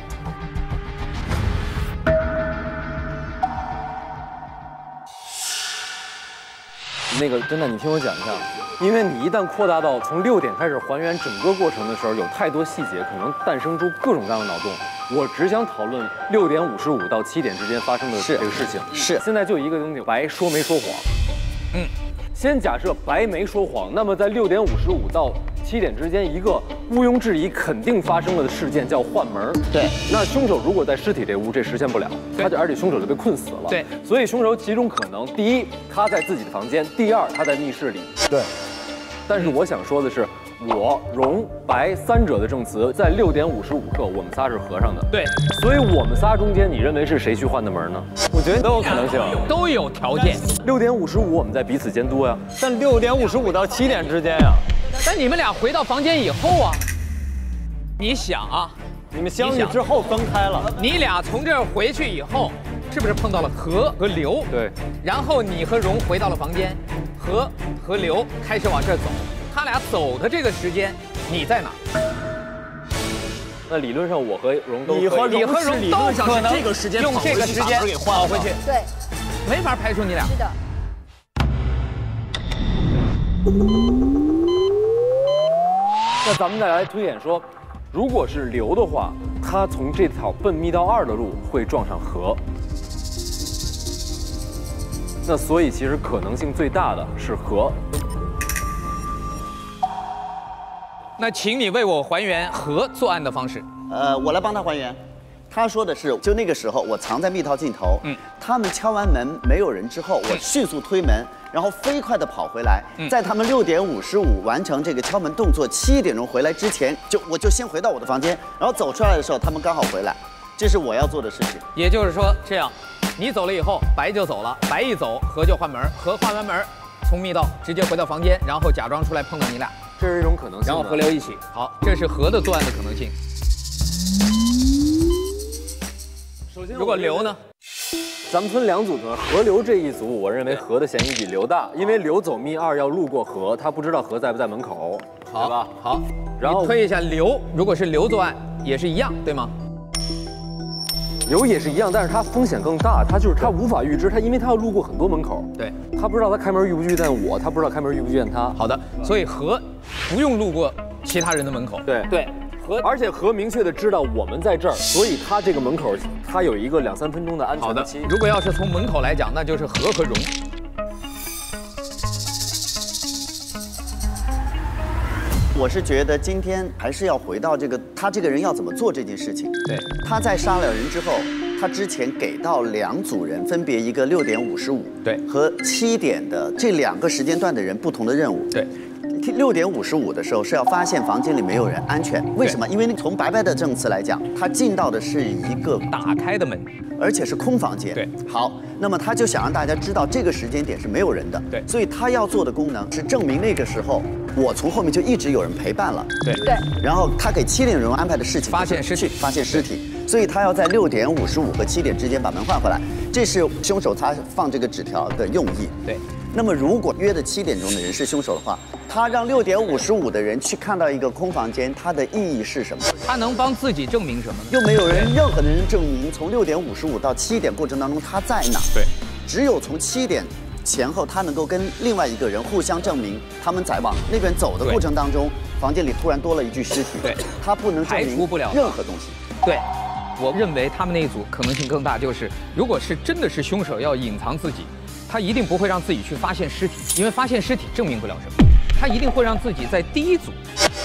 那个侦探，你听我讲一下，因为你一旦扩大到从6点开始还原整个过程的时候，有太多细节，可能诞生出各种各样的脑洞。我只想讨论6点55到7点之间发生的这个事情。是，现在就一个东西，白说没说谎。先假设白没说谎，那么在6点55到7点之间，一个毋庸置疑肯定发生了的事件叫换门。对，那凶手如果在尸体这屋，这实现不了，而且凶手就被困死了。对，所以凶手几种可能：第一，他在自己的房间；第二，他在密室里。对。但是我想说的是，我、荣、白三者的证词在6点55刻，我们仨是合上的。对，所以我们仨中间，你认为是谁去换的门呢？我觉得都有可能性，都有条件。6点55，我们在彼此监督呀。但6点55到7点之间呀，但你们俩回到房间以后啊，你想啊，你们相遇之后分开了，你俩从这儿回去以后，是不是碰到了何和刘？对。然后你和荣回到了房间，何和刘开始往这儿走。他俩走的这个时间，你在哪？那理论上我和荣都，你和荣都可能这个时间用这个时间跑回去，对，没法排除你俩。是的。那咱们再来推演说，如果是刘的话，他从这条奔密道2的路会撞上何。那所以其实可能性最大的是何。那请你为我还原何作案的方式。我来帮他还原。他说的是，就那个时候我藏在密道尽头，他们敲完门没有人之后，我迅速推门，然后飞快地跑回来，在他们6点55完成这个敲门动作，7点钟回来之前，我就先回到我的房间，然后走出来的时候，他们刚好回来，这是我要做的事情。也就是说，这样，你走了以后，白就走了，白一走，何就换门，何换完门，从密道直接回到房间，然后假装出来碰到你俩。这是一种可能性，然后和刘一起。好，这是何的作案的可能性。首先，如果刘呢？咱们分2组呢，何刘这一组，我认为何的嫌疑比刘大，因为刘走密2要路过何，他不知道何在不在门口，对吧？好，然后推一下刘，如果是刘作案，也是一样，对吗？刘也是一样，但是他风险更大，他无法预知，因为他要路过很多门口，对，他不知道他开门遇不遇见我，他不知道开门遇不遇见他。好的，所以何不用路过其他人的门口，对，而且何明确的知道我们在这儿，所以他这个门口他有一个2、3分钟的安全期。如果要是从门口来讲，那就是何和荣。我是觉得今天还是要回到他这个人要怎么做这件事情。对，他在杀了人之后，他之前给到2组人，分别一个6点55对和7点的这2个时间段的人不同的任务。对，6点55的时候是要发现房间里没有人，安全。为什么？因为从白白的证词来讲，他进到的是一个打开的门，而且是空房间。对，好，那么他就想让大家知道这个时间点是没有人的。对，所以他要做的功能是证明那个时候我从后面就一直有人陪伴了。对，然后他给7点钟安排的事情，发现尸体，发现尸体。所以他要在6点55和7点之间把门换回来，这是凶手他放这个纸条的用意。对。那么如果约的7点钟的人是凶手的话，他让6点55的人去看到一个空房间，它的意义是什么？他能帮自己证明什么呢？又没有任何的人证明从6点55到7点过程当中他在哪。对，只有从7点前后，他能够跟另外一个人互相证明他们在往那边走的过程当中，房间里突然多了一具尸体。对，他不能证明排除不了任何东西。对。我认为他们那一组可能性更大，就是如果是真的是凶手要隐藏自己，他一定不会让自己去发现尸体，因为发现尸体证明不了什么，他一定会让自己在第一组，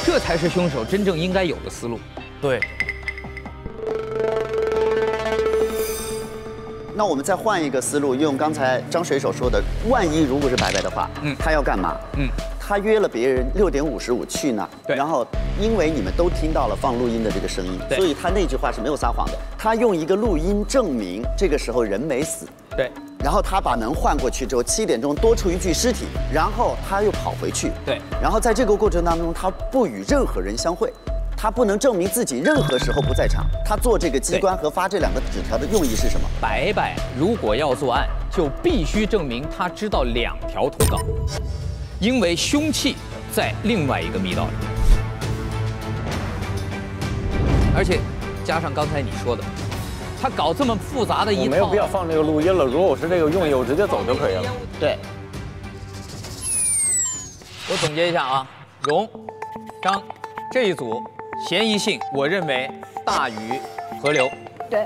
这才是凶手真正应该有的思路。对。那我们再换一个思路，用刚才张水手说的，万一如果是白白的话，他要干嘛？他约了别人6点55去那，然后因为你们都听到了放录音的这个声音，所以他那句话是没有撒谎的。他用一个录音证明这个时候人没死。对。然后他把门换过去之后，7点钟多出一具尸体，然后他又跑回去。对。然后在这个过程当中，他不与任何人相会。他不能证明自己任何时候不在场。他做这个机关和发这2个纸条的用意是什么？白白如果要作案，就必须证明他知道2条通道，因为凶器在另外一个密道里。而且加上刚才你说的，他搞这么复杂的一套，我没有必要放这个录音了。如果我是这个用意，我直接走就可以了。对。我总结一下啊，荣、张这一组嫌疑性，我认为大于何刘。对。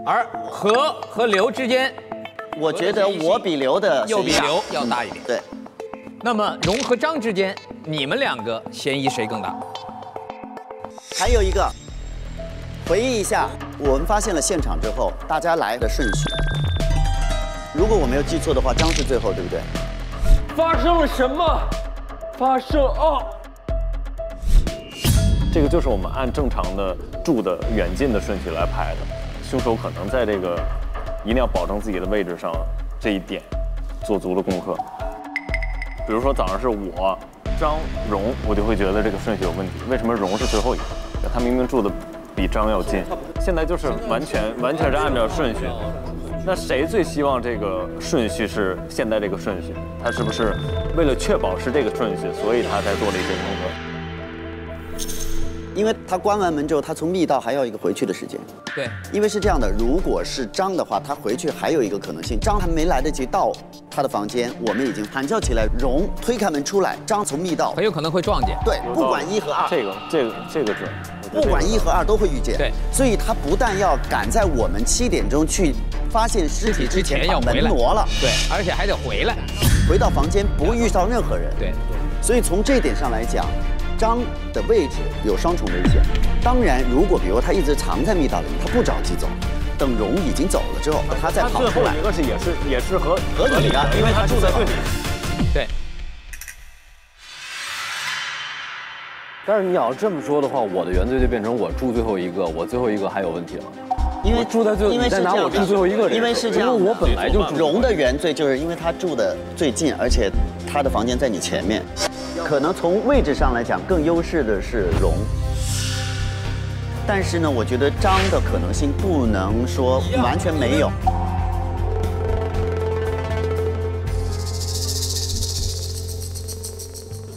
而何和刘之间，我觉得我比刘的又比刘要大一点。对。那么荣和张之间，你们两个嫌疑谁更大？还有一个，回忆一下，我们发现了现场之后，大家来的顺序。如果我没有记错的话，张是最后，对不对？发生了什么？发生这个就是我们按正常的住的远近的顺序来排的。凶手可能在这个一定要保证自己的位置上这一点做足了功课。比如说早上是我、张、荣，我就会觉得这个顺序有问题。为什么荣是最后一个？他明明住的比张要近。现在就是完全是按照顺序。那谁最希望这个顺序是现在这个顺序？他是不是为了确保是这个顺序，所以他才做了一些功课？因为他关完门之后，他从密道还要一个回去的时间。对，因为是这样的，如果是张的话，他回去还有一个可能性，张还没来得及到他的房间，我们已经喊叫起来，荣推开门出来，张从密道很有可能会撞见。对，不管1和2，这个准。不管1和2都会遇见。对，所以他不但要赶在我们7点钟去发现尸体之前把门挪了，对，而且还得回来，回到房间不遇到任何人。对，所以从这点上来讲，张的位置有双重危险。当然，如果比如他一直藏在密道里，他不着急走，等荣已经走了之后，他再跑出来。最后一个也是合理的，因为他住在最里。对。但是你要这么说的话，我的原罪就变成我住最后一个，我最后一个还有问题了。因为住在最后，你再拿我住最后一个人，因为是这样，因为我本来就住。荣的原罪就是因为他住的最近，而且他的房间在你前面，可能从位置上来讲更优势的是荣。但是呢，我觉得张的可能性不能说完全没有。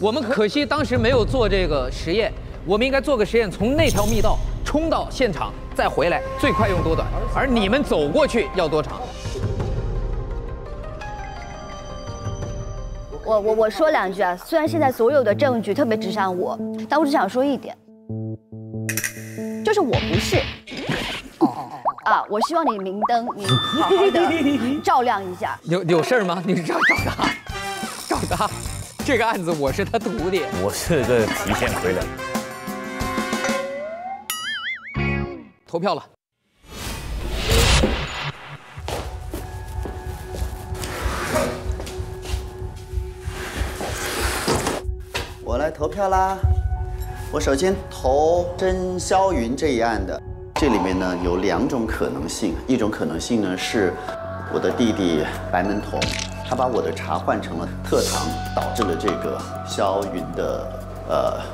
我们可惜当时没有做这个实验，我们应该做个实验，从那条密道冲到现场再回来，最快用多短？而你们走过去要多长？我说两句啊，虽然现在所有的证据特别指向我，但我只想说一点，就是我不是。啊，我希望你明灯，你好好的照亮一下。有事儿吗？你找他。这个案子我是他徒弟，我是这提前回来。投票了。我来投票啦！我首先投甄霄云这一案的，这里面呢有2种可能性，一种可能性呢是我的弟弟白门童。他把我的茶换成了特糖，导致了这个霄云的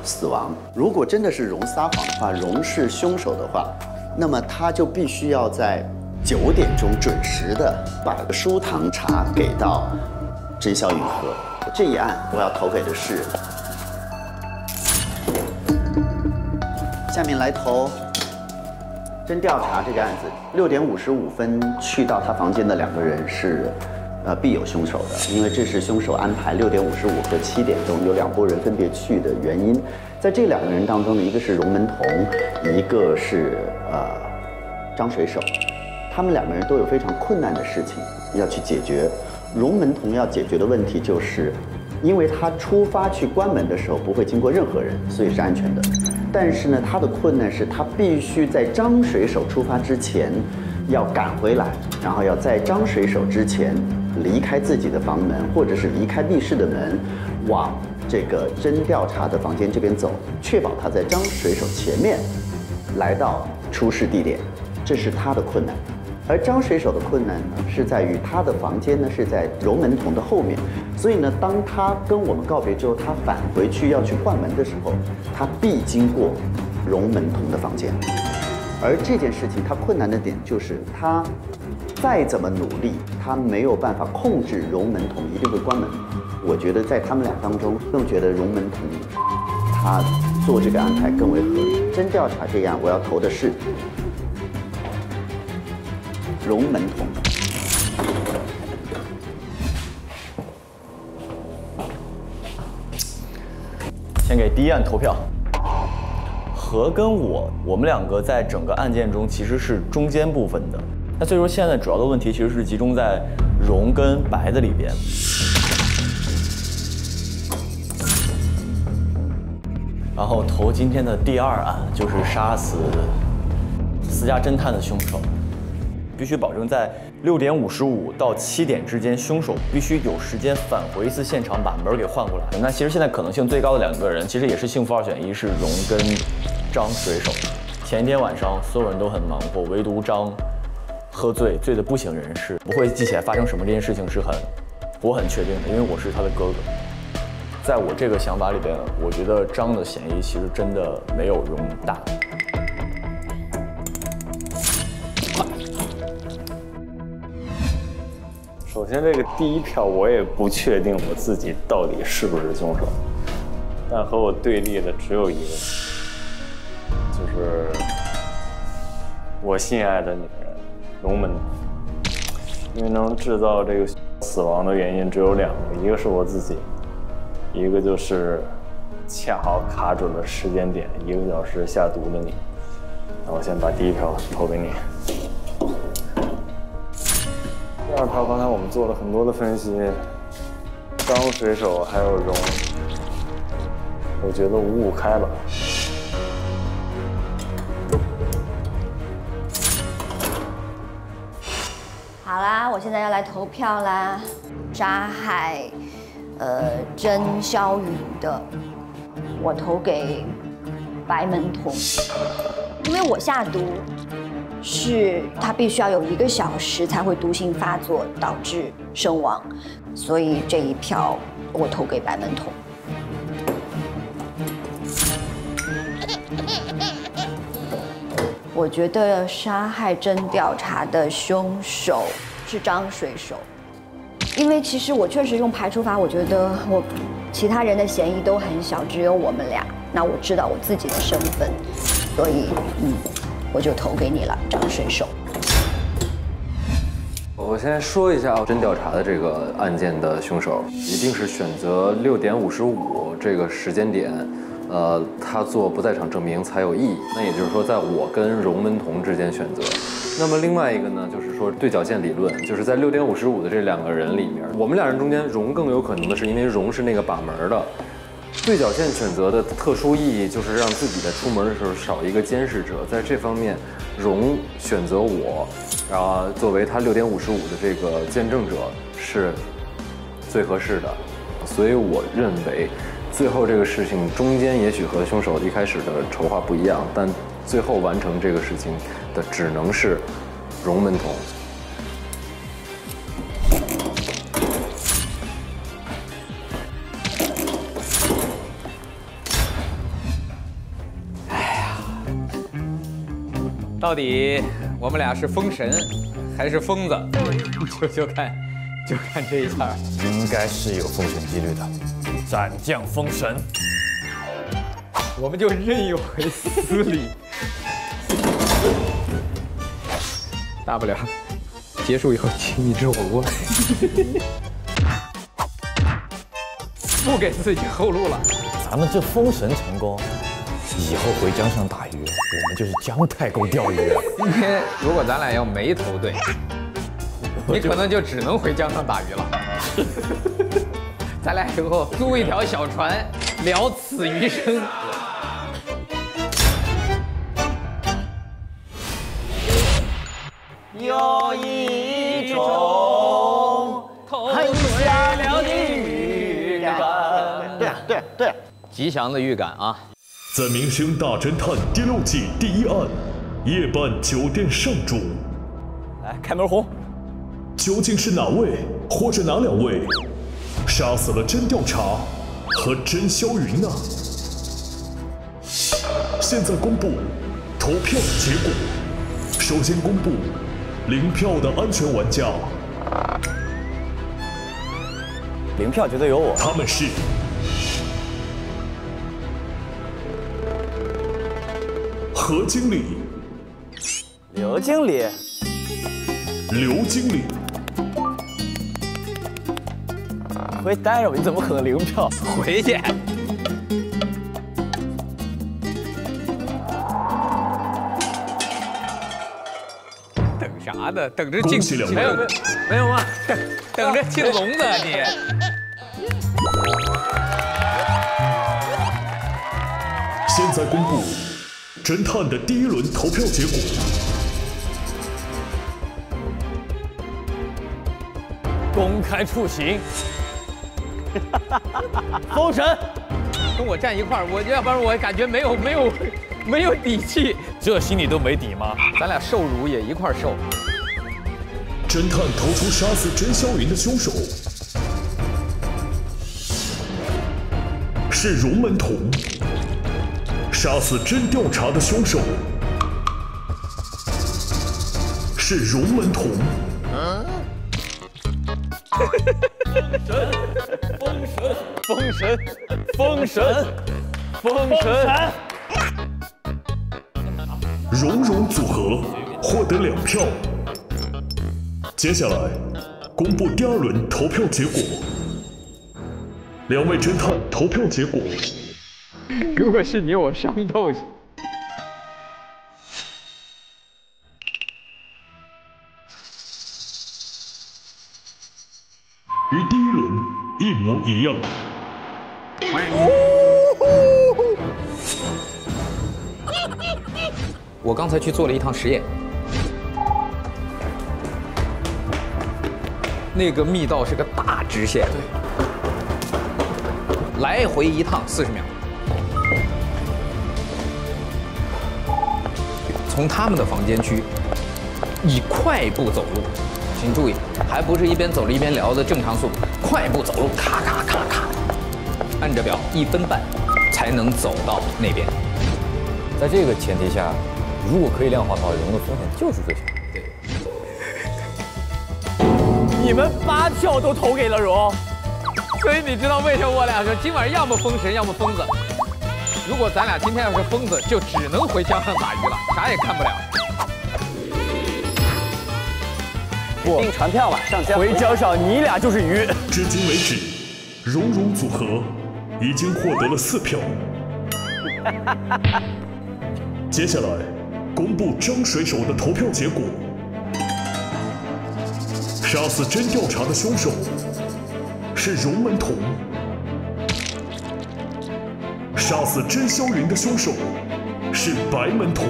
死亡。如果真的是荣撒谎的话，荣是凶手的话，那么他就必须要在9点钟准时的把舒糖茶给到甄霄云喝。这一案我要投给的是，下面来投真调查这个案子，6点55分去到他房间的2个人是。必有凶手的，因为这是凶手安排6点55和7点钟有2拨人分别去的原因。在这2个人当中呢，一个是荣门童，一个是张水手，他们2个人都有非常困难的事情要去解决。荣门童要解决的问题就是，因为他出发去关门的时候不会经过任何人，所以是安全的。但是呢，他的困难是他必须在张水手出发之前要赶回来，然后要在张水手之前离开自己的房门，或者是离开密室的门，往这个真调查的房间这边走，确保他在张水手前面来到出事地点，这是他的困难。而张水手的困难呢，是在于他的房间呢是在荣门童的后面，所以呢，当他跟我们告别之后，他返回去要去换门的时候，他必经过荣门童的房间。而这件事情他困难的点就是他再怎么努力，他没有办法控制荣门童一定会关门。我觉得在他们俩当中，更觉得荣门童他做这个安排更为合理。真调查这样，我要投的是龙门童。先给第一案投票。何跟我们两个在整个案件中其实是中间部分的，那所以说现在主要的问题其实是集中在荣跟白的里边。然后投今天的第二案就是杀死私家侦探的凶手，必须保证在6点55到7点之间，凶手必须有时间返回一次现场，把门给换过来。那其实现在可能性最高的2个人，其实也是幸福2选1，是荣跟张水手。前一天晚上所有人都很忙活，唯独张喝醉，醉得不省人事，不会记起来发生什么这件事情我很确定的，因为我是他的哥哥。在我这个想法里边，我觉得张的嫌疑其实真的没有荣大。首先，这个第一票我也不确定我自己到底是不是凶手，但和我对立的只有一个，就是我心爱的女人龙门。因为能制造这个死亡的原因只有2个，一个是我自己，一个就是恰好卡准了时间点，1个小时下毒的你。那我先把第一票投给你。第二票，刚才我们做了很多的分析，张水手还有荣，我觉得5-5开吧。好啦，我现在要来投票啦。杀害甄霄云的，我投给白门童，因为我下毒是他必须要有1个小时才会毒性发作导致身亡，所以这一票我投给白门童。我觉得杀害甄调查的凶手是张水手，因为其实我确实用排除法，我觉得我其他人的嫌疑都很小，只有我们俩。那我知道我自己的身份，所以我就投给你了，张水手。我先说一下真调查的这个案件的凶手，一定是选择6点55这个时间点。他做不在场证明才有意义。那也就是说，在我跟荣门童之间选择。那么另外一个呢，就是说对角线理论，就是在6点55的这2个人里面，我们2人中间，荣更有可能的是，因为荣是那个把门的。对角线选择的特殊意义就是让自己在出门的时候少一个监视者，在这方面，荣选择我，作为他6点55的这个见证者是最合适的。所以我认为。最后这个事情中间也许和凶手一开始的筹划不一样，但最后完成这个事情的只能是荣门童。哎呀，到底我们俩是封神还是疯子？就看这一下，应该是有封神几率的。斩将封神，我们就任一回私礼，大不了结束以后请你吃火锅，不给自己后路了。咱们这封神成功，以后回江上打鱼，我们就是姜太公钓鱼了。今天如果咱俩要没投对，你可能就只能回江上打鱼了。咱俩以后租一条小船，了此余生。有一种很香的预感。对，吉祥的预感啊！在《明星大侦探》第6季第1案，夜半酒店上主。来，开门红。究竟是哪位，或者哪2位？杀死了甄调查和甄霄云呢？现在公布投票的结果。首先公布0票的安全玩家。0票绝对有我。他们是何经理。刘经理。刘经理。回待着吧，你怎么可能0票？回去。等啥呢？等着进。没有吗？等着进笼子你。现在公布侦探的第1轮投票结果。公开处刑。封神，跟我站一块儿，我要不然我感觉没有底气，这心里都没底吗？咱俩受辱也一块儿受。侦探投出杀死甄霄云的凶手是荣门童，杀死甄调查的凶手是荣门童。封神！荣荣组合获得2票。接下来公布第2轮投票结果。2位侦探投票结果。如果是你，我伤透。与第1轮一模一样。我刚才去做了一趟实验，那个密道是个大直线，来回一趟40秒。从他们的房间区以快步走路，请注意，还不是一边走了一边聊的正常速度，快步走路，咔咔咔咔，按着表1分半才能走到那边。在这个前提下，如果可以量化的话，荣的风险就是最小。对。你们8票都投给了荣，所以你知道为什么我俩说今晚要么封神，要么疯子？如果咱俩今天要是疯子，就只能回江上打鱼了，啥也看不了。不，定传票吧，上江。回江上，你俩就是鱼。至今为止，荣荣组合已经获得了4票。接下来公布张水手的投票结果。杀死甄调查的凶手是荣门童，杀死甄霄云的凶手是白门童。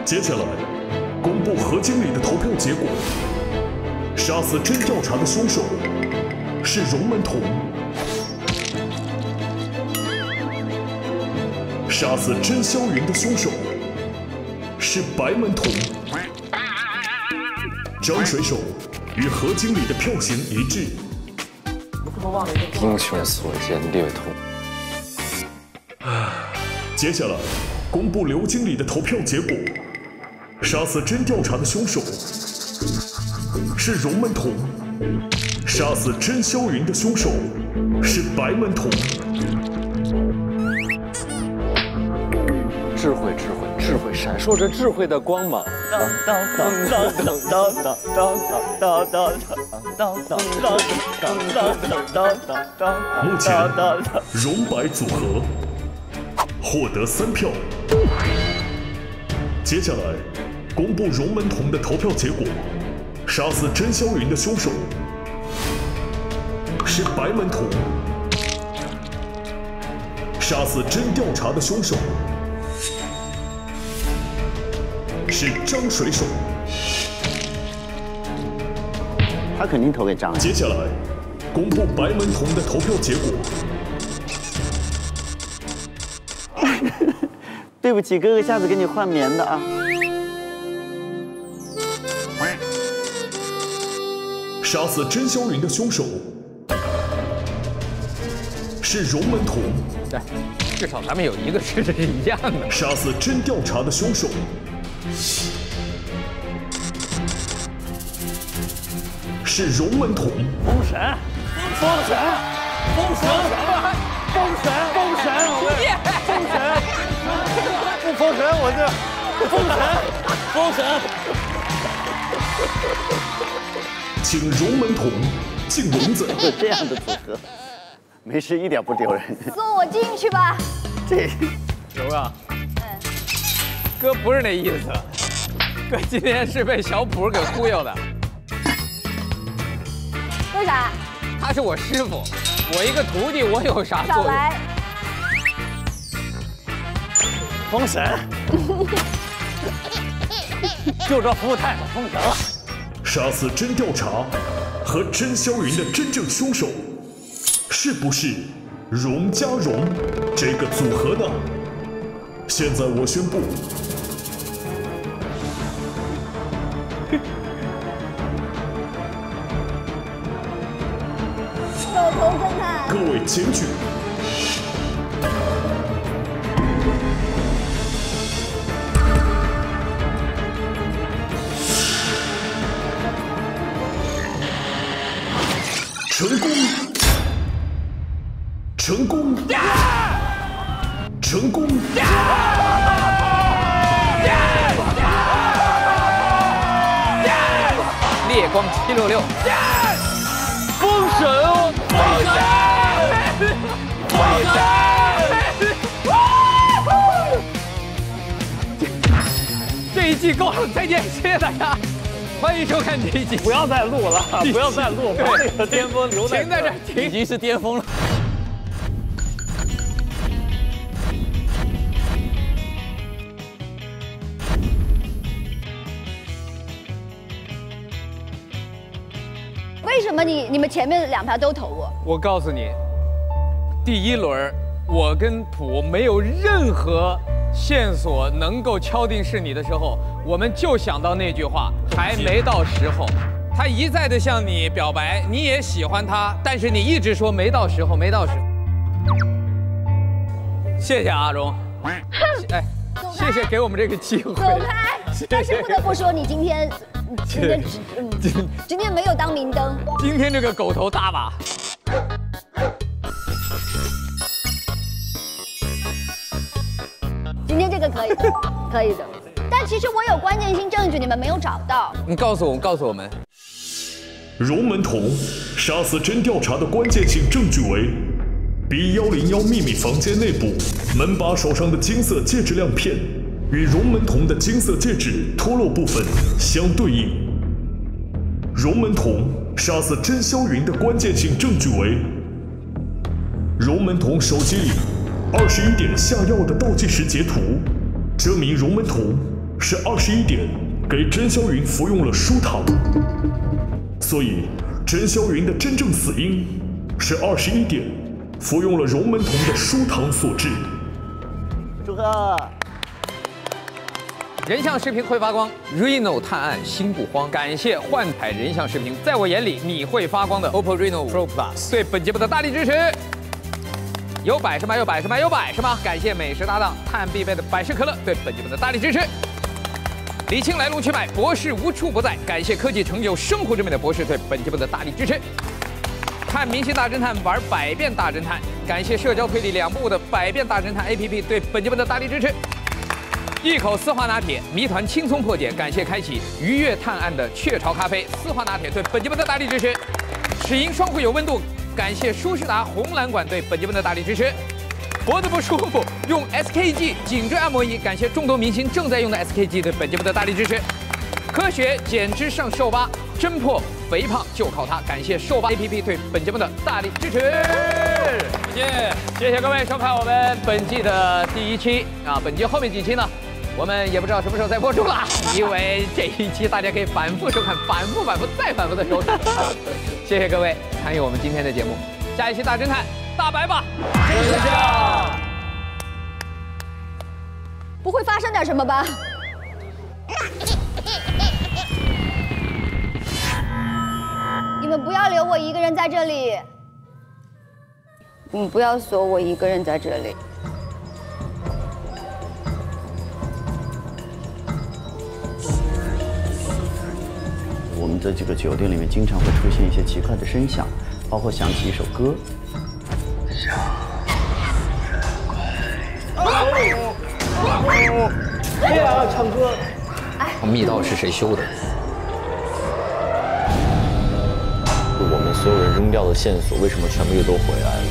接下来公布何经理的投票结果。杀死甄调查的凶手是荣门童，杀死甄霄云的凶手是白门童。张水手与何经理的票型一致。英雄所见略同。接下来公布刘经理的投票结果。杀死甄调查的凶手是荣门童，杀死甄霄云的凶手是白门童。智慧，智慧，智慧，闪烁着智慧的光芒。目前荣白组合获得3票。接下来公布荣门童的投票结果。杀死甄霄云的凶手是白门童，杀死甄调查的凶手是张水手。他肯定投给张。接下来公布白门童的投票结果。对不起，哥哥，下次给你换棉的啊。杀死甄霄云的凶手是荣门童，对，至少咱们有一个是一样的。杀死甄调查的凶手是荣门童。封神，封神，封神，封神，封神，封神，不封神我这封神。请荣门童进笼子。有这样的组合，没事，一点不丢人。送我进去吧。这柔啊，哥不是那意思，哥今天是被小普给忽悠的。为啥？他是我师傅，我一个徒弟，我有啥作用？少来。封神。就这服务态度，封神了。杀死真调查和真霄云的真正凶手，是不是荣加荣这个组合呢？现在我宣布，手头侦探，各位检举。成功！成功！成功！烈光766，封神哦！这一季够了，再见，谢谢大家。欢迎收看这一集，不要再录了，不要再录，把这个巅峰留在停在这儿，已经是巅峰了。为什么你们前面2票都投我？我告诉你，第一轮我跟普没有任何线索能够敲定是你的时候，我们就想到那句话，还没到时候。他一再的向你表白，你也喜欢他，但是你一直说没到时候，没到时候。谢谢阿荣，哎，谢谢给我们这个机会。走开！但是不得不说，你今天没有当明灯。今天这个狗头大把。今天这个可以的，可以的。但其实我有关键性证据，你们没有找到。你告诉我们。荣门童杀死真调查的关键性证据为 B101秘密房间内部门把手上的金色戒指亮片与荣门童的金色戒指脱落部分相对应。荣门童杀死真霄云的关键性证据为荣门童手机里21点下药的倒计时截图，证明荣门童是21点给真霄云服用了舒糖。所以，真霄云的真正死因是21点服用了荣门童的舒糖所致。祝贺！人像视频会发光 ，Reno 探案心不慌。感谢幻彩人像视频，在我眼里你会发光的 OPPO Reno Pro Plus 对本节目的大力支持。有百事吗？有百事吗？有百事吗？感谢美食搭档探案必备的百事可乐对本节目的大力支持。李庆来龙去脉，博士无处不在。感谢科技成就生活之美的博士对本节目的大力支持。看明星大侦探，玩百变大侦探。感谢社交推理2部的百变大侦探 APP 对本节目的大力支持。一口丝滑拿铁，谜团轻松破解。感谢开启愉悦探案的雀巢咖啡丝滑拿铁对本节目的大力支持。齿龈双汇有温度，感谢舒适达红蓝馆对本节目的大力支持。脖子不舒服，用 SKG 颈椎按摩仪。感谢众多明星正在用的 SKG 对本节目的大力支持。科学减脂胜瘦吧，侦破肥胖就靠它。感谢瘦吧 APP 对本节目的大力支持。谢谢各位收看我们本季的第1期啊，本季后面几期呢，我们也不知道什么时候再播出了，因为这一期大家可以反复收看，反复再反复的收看。谢谢各位参与我们今天的节目，下一期大侦探大白吧，真相不会发生点什么吧？你们不要留我一个人在这里，不要锁我一个人在这里。我们的这个酒店里面经常会出现一些奇怪的声响，包括响起一首歌。乐啊，唱歌。密道是谁修的？我们所有人扔掉的线索，为什么全部又都回来了？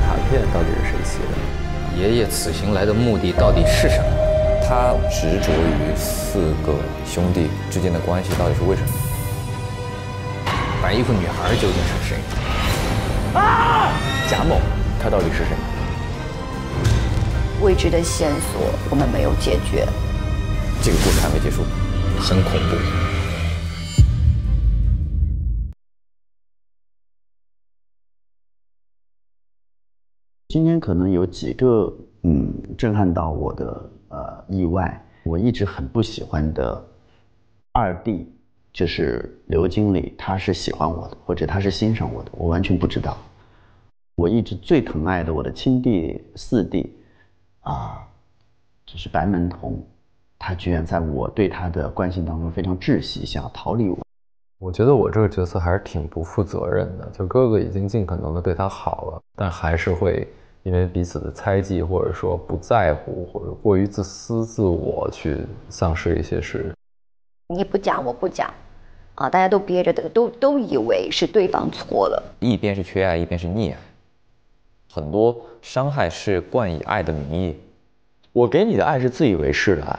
卡片到底是谁写的？爷爷此行来的目的到底是什么？他执着于4个兄弟之间的关系到底是为什么？白衣服女孩究竟是谁？啊！贾某，他到底是谁？未知的线索我们没有解决，这个故事还没结束，很恐怖。今天可能有几个震撼到我的意外。我一直很不喜欢的二弟，就是刘经理，他是喜欢我的，或者他是欣赏我的，我完全不知道。我一直最疼爱的我的亲弟4弟就是白门童，他居然在我对他的关心当中非常窒息，想要逃离我。我觉得我这个角色还是挺不负责任的，就哥哥已经尽可能的对他好了，但还是会因为彼此的猜忌，或者说不在乎，或者过于自私自我去丧失一些事。你不讲我不讲，大家都憋着的，都以为是对方错了。一边是缺爱，一边是溺爱，很多伤害是冠以爱的名义。我给你的爱是自以为是的爱，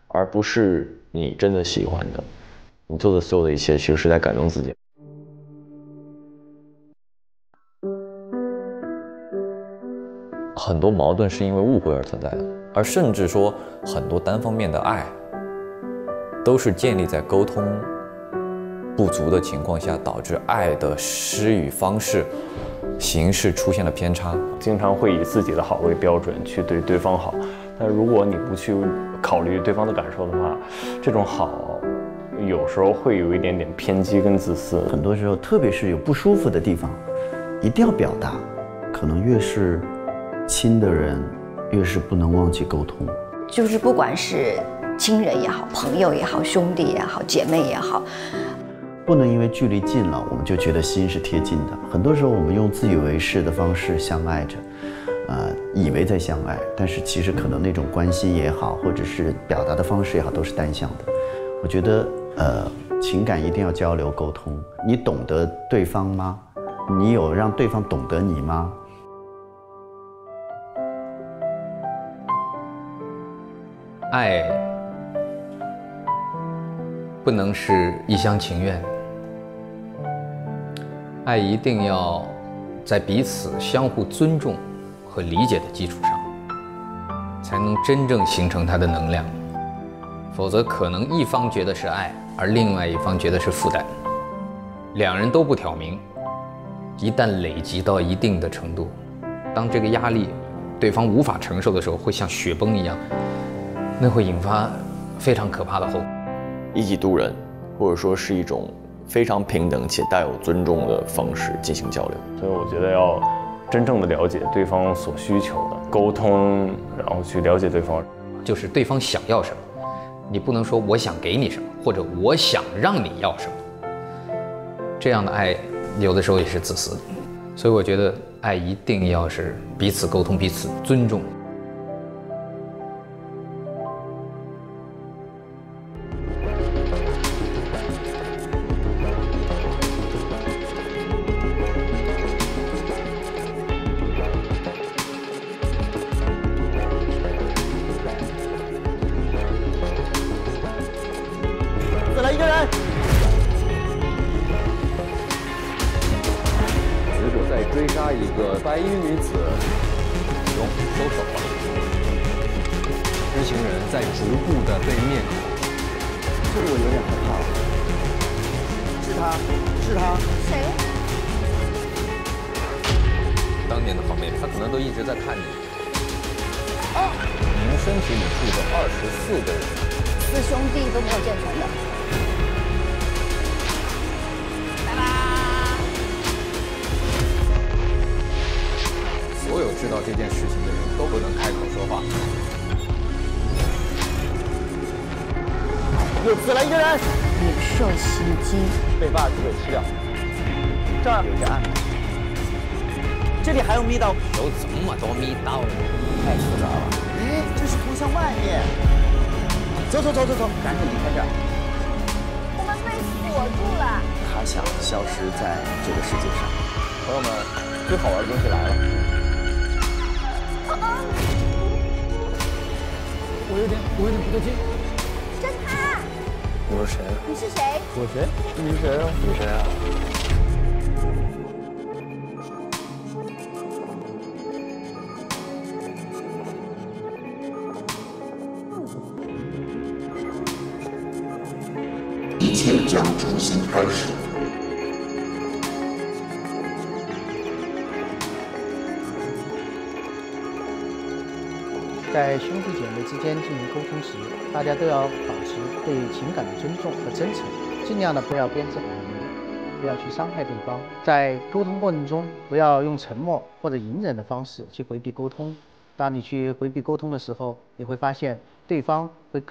而不是你真的喜欢的。你做的所有的一切，其实是在感动自己。很多矛盾是因为误会而存在的，而甚至说很多单方面的爱，都是建立在沟通不足的情况下，导致爱的施予方式、形式出现了偏差。经常会以自己的好为标准去对对方好，但如果你不去考虑对方的感受的话，这种好有时候会有一点点偏激跟自私。很多时候，特别是有不舒服的地方，一定要表达。可能越是亲的人，越是不能忘记沟通。就是不管是亲人也好，朋友也好，兄弟也好，姐妹也好，不能因为距离近了，我们就觉得心是贴近的。很多时候，我们用自以为是的方式相爱着，以为在相爱，但是其实可能那种关心也好，或者是表达的方式也好，都是单向的。我觉得，情感一定要交流沟通。你懂得对方吗？你有让对方懂得你吗？爱不能是一厢情愿，爱一定要在彼此相互尊重和理解的基础上，才能真正形成它的能量。否则可能一方觉得是爱，而另外一方觉得是负担，两人都不挑明，一旦累积到一定的程度，当这个压力对方无法承受的时候，会像雪崩一样，那会引发非常可怕的后果。一己度人，或者说是一种非常平等且带有尊重的方式进行交流。所以我觉得要真正的了解对方所需求的，沟通，然后去了解对方，就是对方想要什么，你不能说我想给你什么，或者我想让你要什么。这样的爱有的时候也是自私的。所以我觉得爱一定要是彼此沟通、彼此尊重。再来一个人。死者在追杀一个白衣女子，中收手了。知情人在逐步的被灭口。这个我有点害怕了。是他，是他。谁？当年的好妹妹，她可能都一直在看你。您身体里住着24个人，4兄弟都没有建成的。拜拜。所有知道这件事情的人都不能开口说话。又死了一个人。野兽袭击，被霸主给吃掉。这儿有个案。这里还有密道，有这么多密道，太复杂了。哎，这是通向外面。走，赶紧离开这儿。我们被锁住了。他想消失在这个世界上。朋友们，最好玩的东西来了。我有点不对劲。侦探。我是谁？你是谁？我谁？你是谁啊？你谁啊？一切将重新开始。在兄弟姐妹之间进行沟通时，大家都要保持对情感的尊重和真诚，尽量的不要编织谎言，不要去伤害对方。在沟通过程中，不要用沉默或者隐忍的方式去回避沟通。当你去回避沟通的时候，你会发现对方会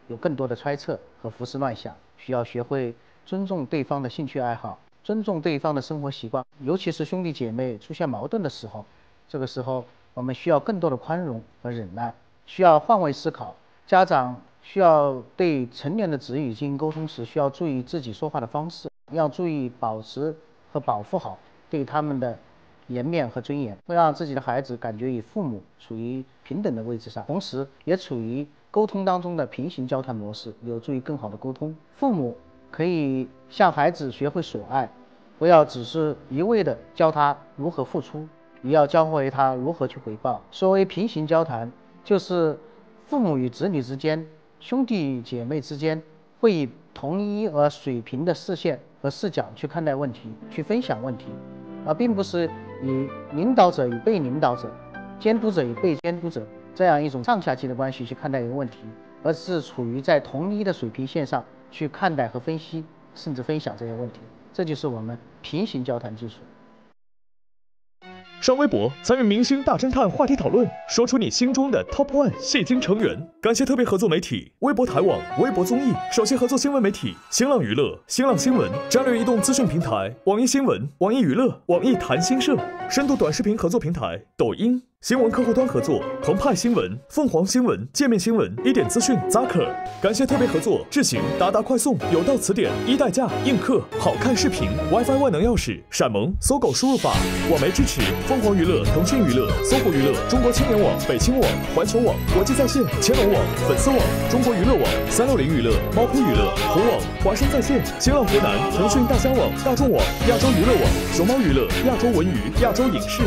有更多的揣测和胡思乱想。需要学会尊重对方的兴趣爱好，尊重对方的生活习惯，尤其是兄弟姐妹出现矛盾的时候，这个时候我们需要更多的宽容和忍耐，需要换位思考。家长需要对成年的子女进行沟通时，需要注意自己说话的方式，要注意保持和保护好对他们的颜面和尊严，会让自己的孩子感觉与父母处于平等的位置上，同时也处于沟通当中的平行交谈模式，有助于更好的沟通。父母可以向孩子学会所爱，不要只是一味的教他如何付出，也要教会他如何去回报。所谓平行交谈，就是父母与子女之间、兄弟姐妹之间会以同一而水平的视线和视角去看待问题，去分享问题，而并不是以领导者与被领导者、监督者与被监督者这样一种上下级的关系去看待一个问题，而是处于在同一的水平线上去看待和分析，甚至分享这些问题。这就是我们平行交谈技术。上微博参与明星大侦探话题讨论，说出你心中的 Top One 戏精成员。感谢特别合作媒体微博台网、微博综艺，首席合作新闻媒体新浪娱乐、新浪新闻，战略移动资讯平台网易新闻、网易娱乐、网易谈新社，深度短视频合作平台抖音。新闻客户端合作澎湃新闻、凤凰新闻、界面新闻、一点资讯、Zaker。感谢特别合作智行、达达快送、有道词典、一代驾、映客、好看视频、WiFi 万能钥匙、闪萌、搜狗输入法。网媒支持凤凰娱乐、腾讯娱乐、搜狐娱乐、中国青年网、北青网、环球网、国际在线、千龙网、粉丝网、中国娱乐网、360娱乐、猫扑娱乐、虎网、华声在线、新浪湖南、腾讯大疆网、大众网、亚洲娱乐网、熊猫娱乐、亚洲文娱、亚洲影视。